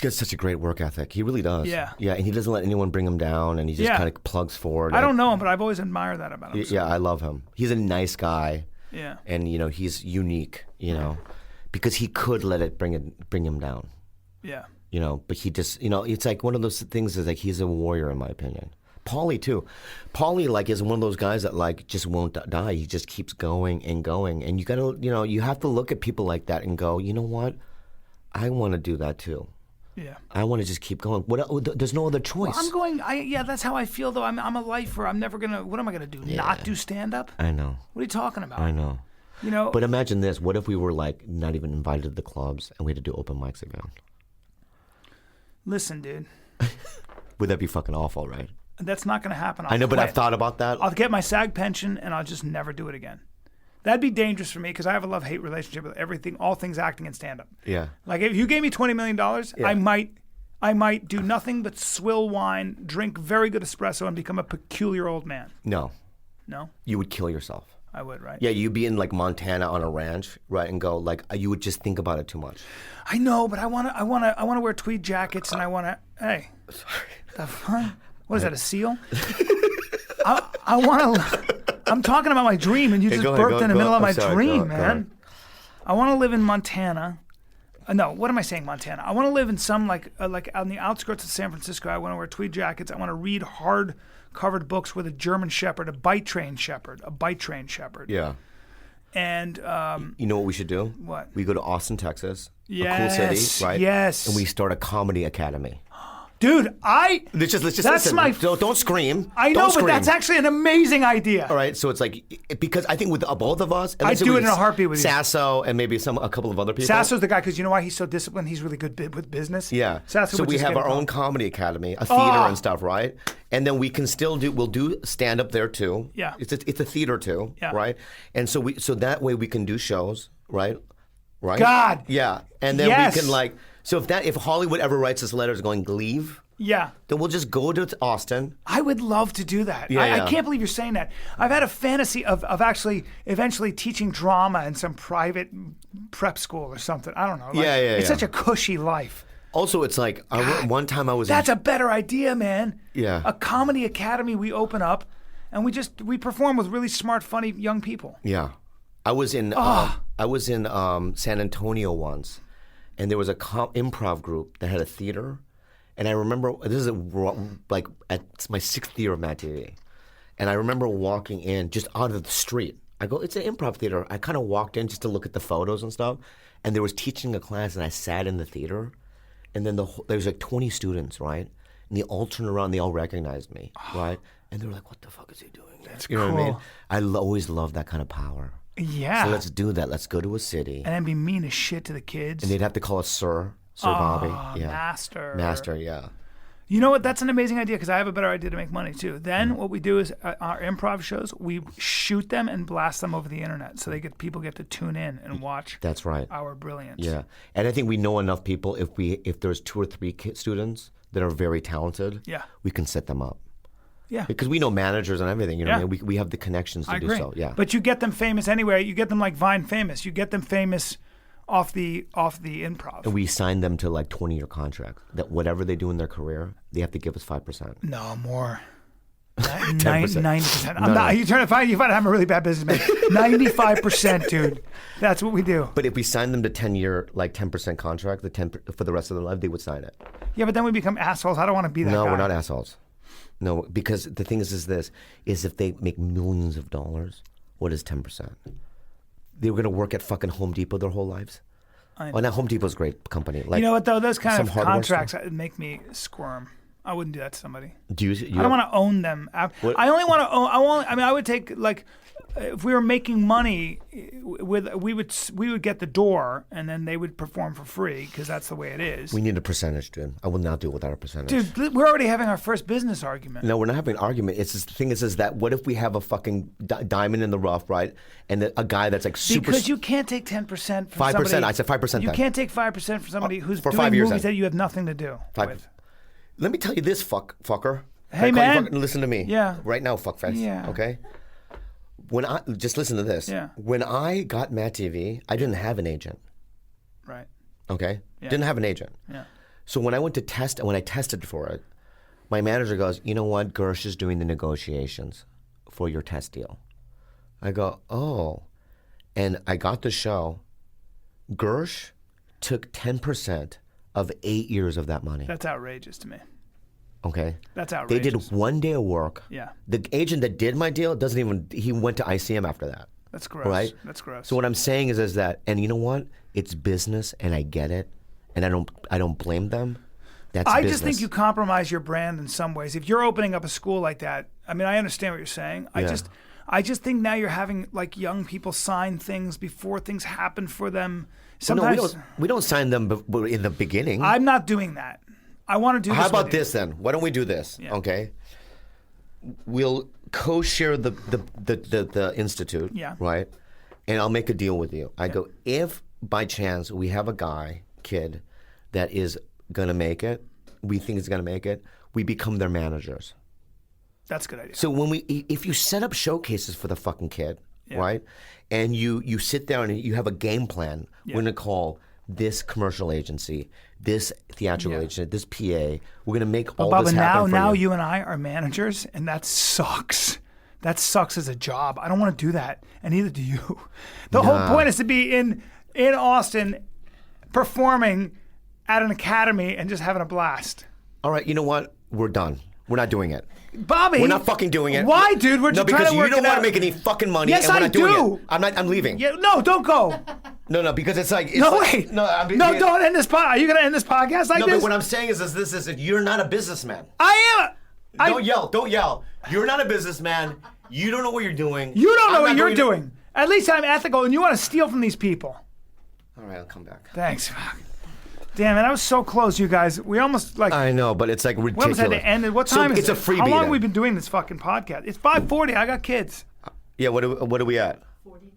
got such a great work ethic. He really does. Yeah. Yeah, and he doesn't let anyone bring him down, and he just kind of plugs forward. I don't know him, but I've always admired that about him. Yeah, I love him. He's a nice guy. Yeah. And, he's unique, because he could let it bring him down. Yeah. But he just, it's like one of those things is like he's a warrior, in my opinion. Paulie, too. Paulie, is one of those guys that, just won't die. He just keeps going and going. And you got to, you have to look at people like that and go, you know what? I want to do that, too. Yeah. I want to just keep going. There's no other choice. Well, I'm going. That's how I feel though. I'm a lifer. I'm never gonna. What am I gonna do? Not do stand up? I know. What are you talking about? I know. But imagine this. What if we were not even invited to the clubs and we had to do open mics again? Listen, dude. Would that be fucking awful, right? That's not gonna happen. I know, but I've thought about that. I'll get my SAG pension and I'll just never do it again. That'd be dangerous for me because I have a love-hate relationship with everything, all things acting and stand-up. Yeah. Like if you gave me $20 million, I might do nothing but swill wine, drink very good espresso, and become a peculiar old man. No. No? You would kill yourself. I would, right? Yeah, you'd be in Montana on a ranch, right, and go you would just think about it too much. I know, but I wanna wear tweed jackets and I wanna. Hey. Sorry. The fuck? What is that? A seal? I wanna. I'm talking about my dream, and you just burped in the middle of my dream, man. I want to live in Montana. No, what am I saying, Montana? I want to live in some like on the outskirts of San Francisco. I want to wear tweed jackets. I want to read hard-covered books with a German Shepherd, a bite train shepherd. Yeah. And you know what we should do? What? We go to Austin, Texas, yes, a cool city, right? Yes. And we start a comedy academy. Dude, let's just that's listen. Don't scream. I know, don't scream. but that's actually an amazing idea. All right, so it's because I think with both of us, I'd do it in a heartbeat with you. Sasso and maybe a couple of other people. Sasso's the guy because you know why he's so disciplined. He's really good with business. Yeah. Sasso so would we just have get our it own wrong. comedy academy, a theater and stuff, right? And then we can we'll do stand up there too. Yeah. It's a theater too, Yeah. right? And so that way we can do shows, right? Right. God. Yeah. And then Yes. we can so if Hollywood ever writes us letters going leave. Yeah. Then we'll just go to Austin. I would love to do that. I can't believe you're saying that. I've had a fantasy of actually eventually teaching drama in some private prep school or something. I don't know. It's such a cushy life. Also, it's like, one time I was... That's a better idea, man. Yeah. A comedy academy we open up, and we perform with really smart, funny young people. Yeah. I was in San Antonio once, and there was a improv group that had a theater. And I remember, this is it's my 6th year of Mad TV. And I remember walking in just out of the street. I go, it's an improv theater. I kind of walked in just to look at the photos and stuff. And there was teaching a class, and I sat in the theater. And then there was like 20 students, right? And they all turned around, they all recognized me, right? And they were like, what the fuck is he doing there? That's you know cool. what I mean? I always love that kind of power. Yeah. So let's do that. Let's go to a city. And then be mean as shit to the kids. And they'd have to call us Sir Bobby. Yeah. Master, yeah. You know what? That's an amazing idea because I have a better idea to make money too. Then what we do is our improv shows, we shoot them and blast them over the internet so people get to tune in and watch. That's right. Our brilliance. Yeah, and I think we know enough people. If there's 2 or 3 students that are very talented, we can set them up. Yeah, because we know managers and everything. You know, what I mean? We have the connections to do so. Yeah, but you get them famous anyway. You get them like Vine famous. You get them famous off the improv. And we sign them to like 20-year contracts that whatever they do in their career, they have to give us 5%. No, more. 10%. 90%. I'm not. You find I'm a really bad businessman. 95%, dude. That's what we do. But if we sign them to 10-year, like 10% contract, for the rest of their life, they would sign it. Yeah, but then we become assholes. I don't want to be that guy. No, we're not assholes. No, because the thing is if they make millions of dollars, what is 10%? They were going to work at fucking Home Depot their whole lives. Well, now Home Depot's a great company. Like, you know what though? Those kind of contracts make me squirm. I wouldn't do that to somebody. I don't want to own them. I only want to own. I would take like if we were making money we would get the door and then they would perform for free because that's the way it is. We need a percentage, dude. I will not do it without a percentage. Dude, we're already having our first business argument. No, we're not having an argument. It's just, the thing is that what if we have a fucking diamond in the rough, right? And a guy that's like super. Because you can't take 10% from 5%. Somebody. I said 5%. You can't take 5% from somebody who's for doing 5 years movies then. that you have nothing to do with. Let me tell you this, fucker. Hey, man. Listen to me. Yeah. Right now, fuckface. Yeah. Okay? Just listen to this. Yeah. When I got Mad TV, I didn't have an agent. Right. Okay? Yeah. Didn't have an agent. Yeah. So when I went to test, when I tested for it, my manager goes, you know what? Gersh is doing the negotiations for your test deal. I go, oh. And I got the show. Gersh took 10% of 8 years of that money. That's outrageous to me. Okay. That's outrageous. They did 1 day of work. Yeah. The agent that did my deal he went to ICM after that. That's gross. Right? That's gross. So what I'm saying is that, and you know what? It's business, and I get it, and I don't blame them. That's business. I just think you compromise your brand in some ways. If you're opening up a school like that, I mean, I understand what you're saying. Yeah. I just think now you're having like young people sign things before things happen for them. Sometimes no, we don't sign them in the beginning. I'm not doing that. I want to do this. How about this then? Why don't we do this? Yeah. Okay. We'll co-share the institute. Yeah. Right. And I'll make a deal with you. I go, if by chance we have a kid that is gonna make it, we think is gonna make it, we become their managers. That's a good idea. So if you set up showcases for the fucking kid, right, and you sit down and you have a game plan, we're gonna call this commercial agency, this theatrical agency, this PA. We're gonna make all this happen. Now you and I are managers, and that sucks. That sucks as a job. I don't want to do that, and neither do you. The whole point is to be in Austin, performing at an academy and just having a blast. All right, you know what? We're done. We're not doing it. Bobby, we're not fucking doing it. Why, dude? We're just trying to work it out. No, because you don't want to make any fucking money. Yes, and we're I not doing do. It. I'm leaving. Yeah, no, don't go. No, because it's like... Wait. No, don't end this podcast. Are you going to end this podcast like this? No, but what I'm saying is you're not a businessman. I am. Don't yell. You're not a businessman. You don't know what you're doing. You don't know what you're doing. At least I'm ethical, and you want to steal from these people. All right, I'll come back. Thanks. Damn it, I was so close, you guys. We almost like... I know, but it's like ridiculous. We almost had to end it. What time is it? It's a freebie. How long have we been doing this fucking podcast? It's 5:40. I got kids. Yeah, what are we at? 49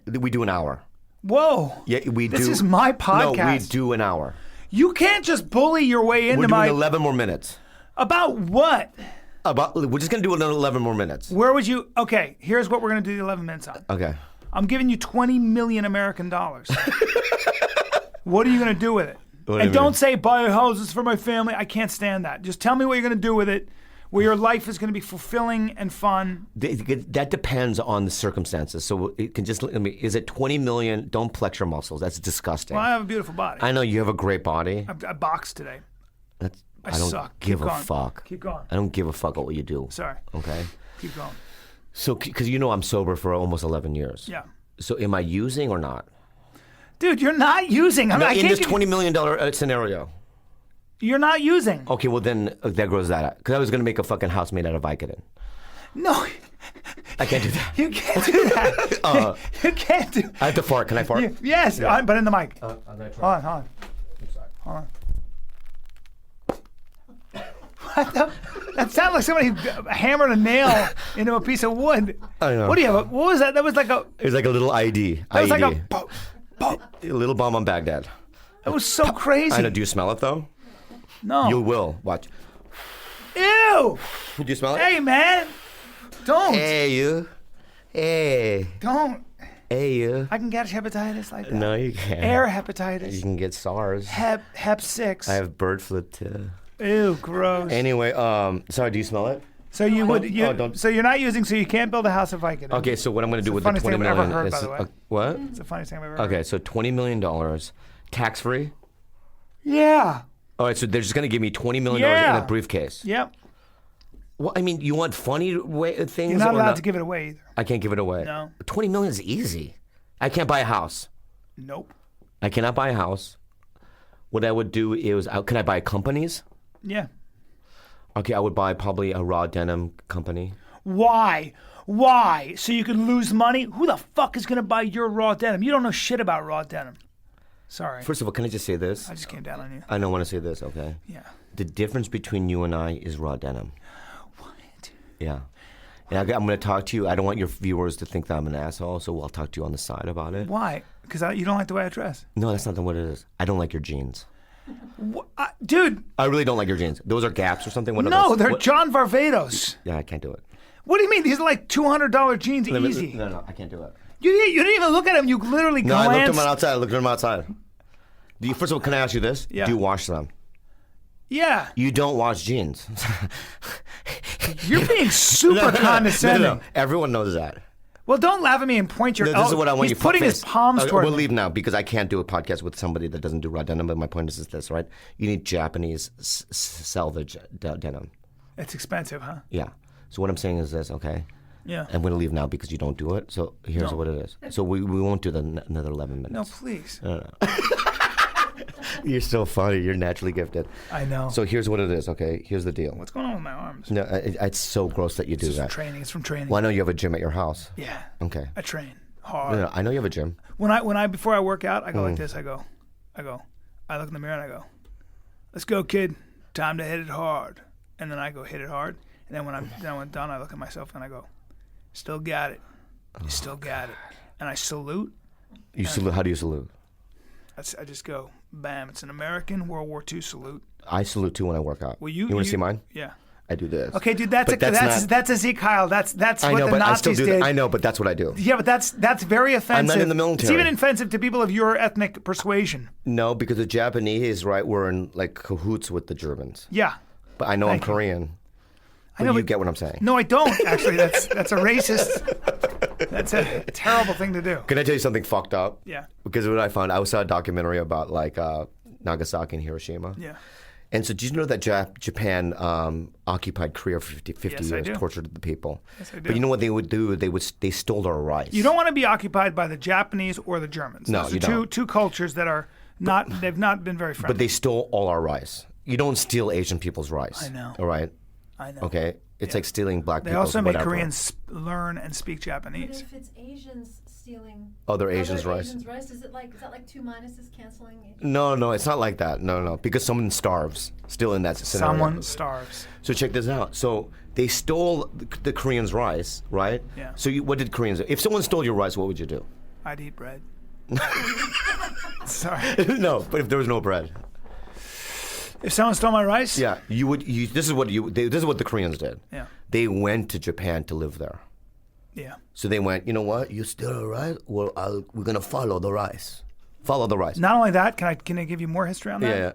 minutes. We do an hour. Whoa. Yeah, we do. This is my podcast. No, we do an hour. You can't just bully your way into We're my... doing 11 more minutes. About what? We're just going to do another 11 more minutes. Where would you... Okay, here's what we're going to do the 11 minutes on. Okay. I'm giving you 20 million American dollars. What are you going to do with it? And don't say, buy houses for my family. I can't stand that. Just tell me what you're going to do with it, where your life is going to be fulfilling and fun. That depends on the circumstances. So it can just, is it 20 million? Don't flex your muscles. That's disgusting. Well, I have a beautiful body. I know you have a great body. I boxed today. I don't suck. give Keep a going. fuck. Keep going. I don't give a fuck what you do. Sorry. Okay? Keep going. So, because you know I'm sober for almost 11 years. Yeah. So am I using or not? Dude, you're not using. In this $20 million scenario. You're not using. Okay, well then there goes that. Because I was going to make a fucking house made out of Vicodin. No. I can't do that. You can't do that. You can't do. I have to fart. Can I fart? Yes, Yeah. but in the mic. I'm going to try. Hold on. I'm sorry. Hold on. What the? That sounded like somebody hammered a nail into a piece of wood. I know. What do you have? What was that? That was like a. It was like a little ID. That was like a. A little bomb on Baghdad. That was so crazy. I know. Do you smell it though? No. You will. Watch. Ew. Do you smell it? Hey, man. Don't. Hey, you. Hey. Don't. Hey, you. I can catch hepatitis like that. No, you can't. Air hepatitis. You can get SARS. Hep 6. I have bird flu too. Ew, gross. Anyway, sorry, do you smell it? So you would, don't. so you're not using, so you can't build a house of Vicodin. Okay, so what I'm going to do with the the funniest 20 thing I've million ever heard, is by the way. What? It's the funniest thing I've ever heard. Okay, so $20 million, tax free. Yeah. All right, so they're just going to give me $20 million in a briefcase. Yep. Well, I mean, you want funny things? You're not or allowed to give it away either. I can't give it away. No. 20 million is easy. I can't buy a house. Nope. I cannot buy a house. What I would do is, can I buy companies? Yeah. Okay, I would buy probably a raw denim company. Why? Why? So you could lose money? Who the fuck is going to buy your raw denim? You don't know shit about raw denim. Sorry. First of all, can I just say this? I just came down on you. I don't want to say this, okay? Yeah. The difference between you and I is raw denim. What? Yeah. And I'm going to talk to you. I don't want your viewers to think that I'm an asshole, so I'll talk to you on the side about it. Why? Because you don't like the way I dress. No, that's not what it is. I don't like your jeans. Dude. I really don't like your jeans. Those are Gaps or something? What are No, those? they're John Varvatos. Yeah, I can't do it. What do you mean? These are like $200 jeans easy. No, I can't do it. You didn't even look at them. You literally glanced. No, I looked at them outside. I looked at them outside. First of all, can I ask you this? Yeah. Do you wash them? Yeah. You don't wash jeans. You're being super condescending. No. Everyone knows that. Well, don't laugh at me and point your. This is what I want you. He's putting his palms toward We'll me. leave now because I can't do a podcast with somebody that doesn't do raw denim. But my point is this, right? You need Japanese salvage denim. It's expensive, huh? Yeah. So what I'm saying is this, okay? Yeah. I'm going to leave now because you don't do it. So here's what it is. So we won't do another 11 minutes. No, please. No. You're so funny. You're naturally gifted. I know. So here's what it is, okay? Here's the deal. What's going on with my arms? No, it's so gross that you do that. Training. It's from training. Well, I know you have a gym at your house. Yeah. Okay. I train hard. No, I know you have a gym. Before I work out, I go like this. I look in the mirror and I go, "Let's go, kid. Time to hit it hard." And then I go hit it hard. And then when I'm done, I look at myself and I go, "Still got it. You still got it." And I salute. You salute. How do you salute? I just go, bam. It's an American World War II salute. I salute too when I work out. Well, you want to see mine? Yeah. I do this. Okay, dude, that's a Zeke Heil. That's I what know, the but Nazis I still do did. that. I know, but that's what I do. Yeah, but that's very offensive. I'm not in the military. It's even offensive to people of your ethnic persuasion. No, because the Japanese, right, were in like cahoots with the Germans. Yeah. But I know Thank I'm Korean. I know, you but get what I'm saying. No, I don't. Actually, that's a racist. That's a terrible thing to do. Can I tell you something fucked up? Yeah. Because what I found, I saw a documentary about like Nagasaki and Hiroshima. Yeah. And so, did you know that Japan occupied Korea for 50 Yes, I years, do. tortured the people? Yes, I do. But you know what they would do? They stole our rice. You don't want to be occupied by the Japanese or the Germans. No, Those you are don't. two cultures that are not. They've not been very friendly. But they stole all our rice. You don't steal Asian people's rice. I know. All right. I know. Okay. It's like stealing black They people's also make whatever. Koreans learn and speak But Japanese. if it's Asians stealing Other Asians' rice. is that like two minuses canceling each? No, it's not like that. No, because someone starves still in that scenario. Someone starves. So check this out. So they stole the Koreans' rice, right? Yeah. So what did Koreans do? If someone stole your rice, what would you do? I'd eat bread. Sorry. No, but if there was no bread. If someone stole my rice? Yeah, this is what the Koreans did. Yeah. They went to Japan to live there. Yeah. So they went, you know what? You steal a rice? Well, we're gonna follow the rice. Follow the rice. Not only that, can I give you more history on that? Yeah.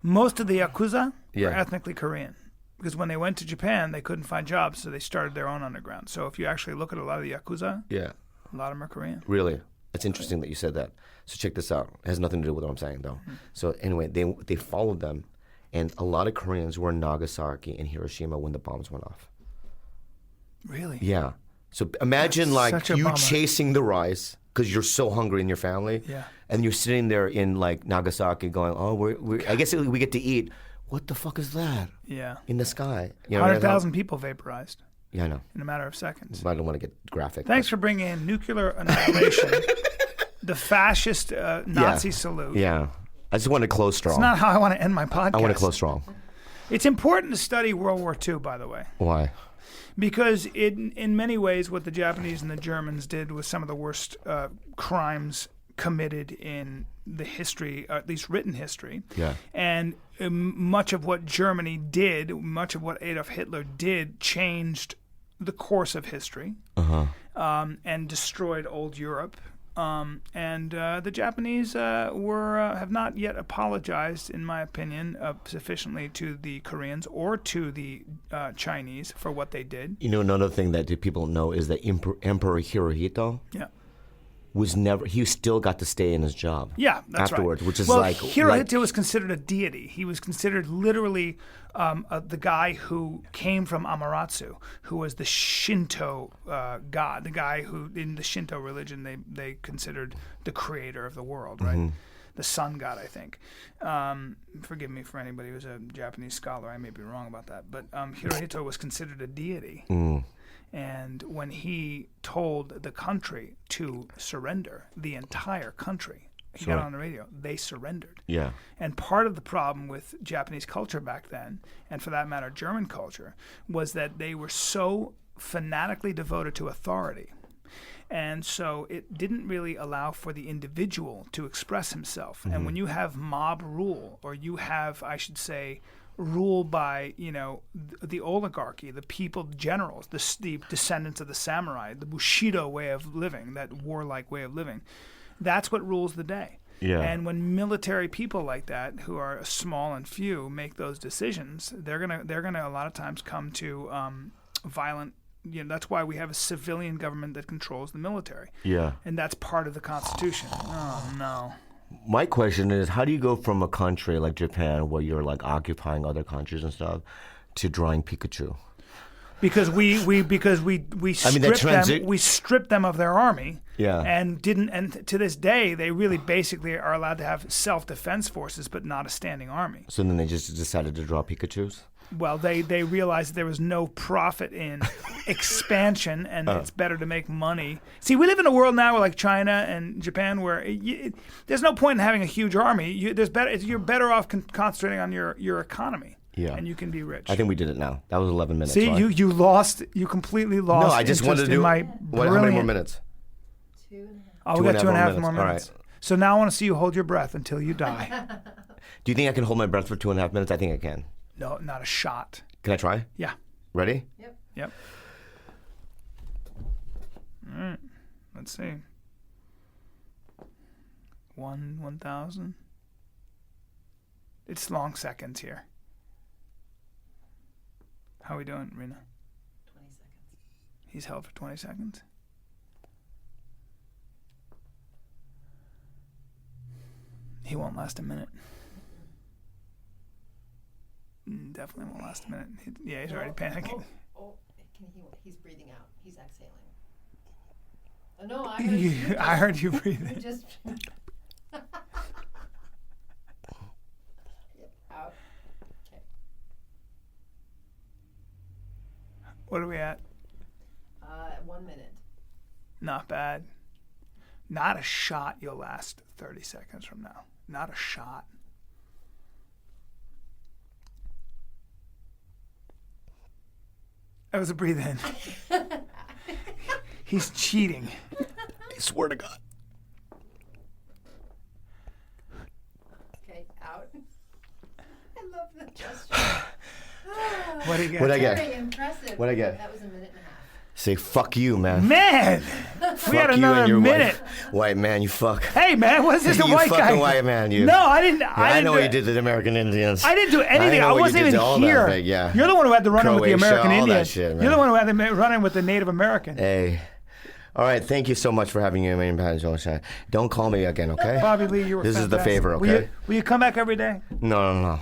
Most of the Yakuza Yeah. were ethnically Korean. Because when they went to Japan, they couldn't find jobs, so they started their own underground. So if you actually look at a lot of the Yakuza, Yeah. a lot of them are Korean. Really? It's interesting that you said that. So check this out. It has nothing to do with what I'm saying, though. So anyway, they followed them, and a lot of Koreans were in Nagasaki and Hiroshima when the bombs went off. Really? Yeah. So imagine That's like such a you bummer. chasing the rice because you're so hungry in your family. Yeah. And you're sitting there in like Nagasaki going, oh, I guess we get to eat. What the fuck is that Yeah. in the sky? You know, 100,000 people vaporized Yeah, I know. in a matter of seconds. I don't want to get graphic. Thanks for bringing in nuclear annihilation, the fascist Nazi salute. Yeah. I just want to close strong. It's not how I want to end my podcast. I want to close strong. It's important to study World War II, by the way. Why? Because in many ways, what the Japanese and the Germans did was some of the worst crimes committed in the history, or at least written history. Yeah. And much of what Germany did, much of what Adolf Hitler did, changed the course of history and destroyed old Europe. And the Japanese have not yet apologized, in my opinion, sufficiently to the Koreans or to the Chinese for what they did. You know, another thing that people know is that Emperor Hirohito he still got to stay in his job. Yeah, that's afterwards, right. which is well, like Hirohito was considered a deity. He was considered literally the guy who came from Amaterasu, who was the Shinto god, the guy who in the Shinto religion they considered the creator of the world, right? The sun god, I think. Forgive me for anybody who's a Japanese scholar. I may be wrong about that, but Hirohito was considered a deity. And when he told the country to surrender, the entire country, he got on the radio, they surrendered. Yeah. And part of the problem with Japanese culture back then, and for that matter, German culture, was that they were so fanatically devoted to authority. And so it didn't really allow for the individual to express himself. And when you have mob rule, or you have, I should say, rule by, the oligarchy, the people, the generals, the descendants of the samurai, the Bushido way of living, that warlike way of living, that's what rules the day. Yeah. And when military people like that, who are small and few, make those decisions, they're gonna a lot of times come to violent. That's why we have a civilian government that controls the military. Yeah. And that's part of the Constitution. Oh no. My question is, how do you go from a country like Japan, where you're like occupying other countries and stuff, to drawing Pikachu? Because we stripped them of their army. Yeah. And to this day they really basically are allowed to have self-defense forces, but not a standing army. So then they just decided to draw Pikachus? Well, they realized that there was no profit in expansion, and it's better to make money. See, we live in a world now, like China and Japan, where there's no point in having a huge army. You're better off concentrating on your economy. Yeah. And you can be rich. I think we did it now. That was 11 minutes. See, right? you completely lost. No, I just wanted to do. my How many more minutes? 2.5. Oh, we got 2.5 more minutes. All right. So now I want to see you hold your breath until you die. Do you think I can hold my breath for 2.5 minutes? I think I can. No, not a shot. Can I try? Yeah. Ready? Yep. All right. Let's see. 1,000. It's long seconds here. How are we doing, Rena? 20 seconds. He's held for 20 seconds. He won't last a minute. Definitely won't last a minute. He's already panicking. He's breathing out. He's exhaling. Oh, no, I heard you. I heard you breathing. You just. Out. Okay. What are we at? 1 minute. Not bad. Not a shot you'll last 30 seconds from now. Not a shot. That was a breathe in. He's cheating. I swear to God. Okay, out. I love that gesture. What do you get? What'd I get? Very impressive. What'd I get? That was a minute and a half. Say fuck you, man. Man, we had Fuck you another and your minute. white man, you fuck. Hey, man, what's this? The You white fucking guy? white man, you. No, I didn't. Yeah, I I didn't know do what you it. did to the American Indians. I didn't do anything. know I what you wasn't did even to all that here. thing, yeah. You're the one who had to run in with the Croatia, American all that Indian. shit, man. You're the one who had to run in with the Native American. Hey. All right, thank you so much for having me in Audition. Don't call me again, okay? Bobby Lee, you were This is the fantastic. favor, okay? Will you come back every day? No.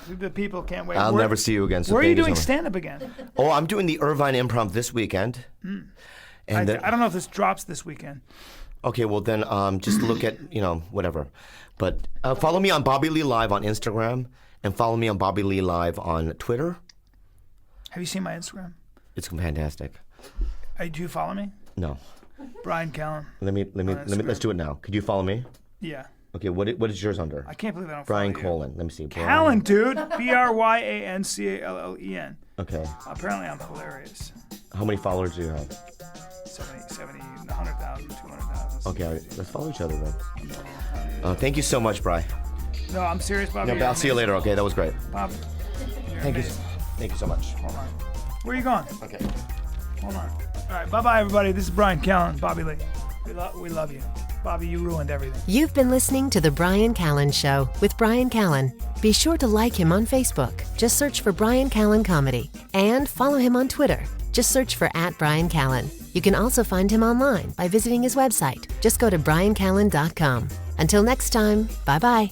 The people can't wait. I'll never see you again. So Where are you thank doing so much. stand-up again? Oh, I'm doing the Irvine Improv this weekend. And then, I don't know if this drops this weekend. okay, well then just look at, whatever. But follow me on Bobby Lee Live on Instagram and follow me on Bobby Lee Live on Twitter. Have you seen my Instagram? It's fantastic. Do you follow me? No. Bryan Callen. Let's do it now. Could you follow me? Yeah. Okay, what is yours under? I can't believe I don't Bryan follow you. Callen. Let me see. Callen, dude. BryanCallen. Okay. Apparently I'm hilarious. How many followers do you have? 70, 100,000, 200,000. Okay, let's follow each other then. Thank you so much, Bri. No, I'm serious, Bobby. No, but I'll see you later, okay? That was great. Bobby. Thank you so much. Hold on. Where are you going? Okay. Hold on. All right, bye-bye, everybody. This is Bryan Callen, Bobby Lee. We love you. Bobby, you ruined everything. You've been listening to The Bryan Callen Show with Bryan Callen. Be sure to like him on Facebook. Just search for Bryan Callen Comedy. And follow him on Twitter. Just search for @Bryan Callen. You can also find him online by visiting his website. Just go to bryancallen.com. Until next time, bye-bye.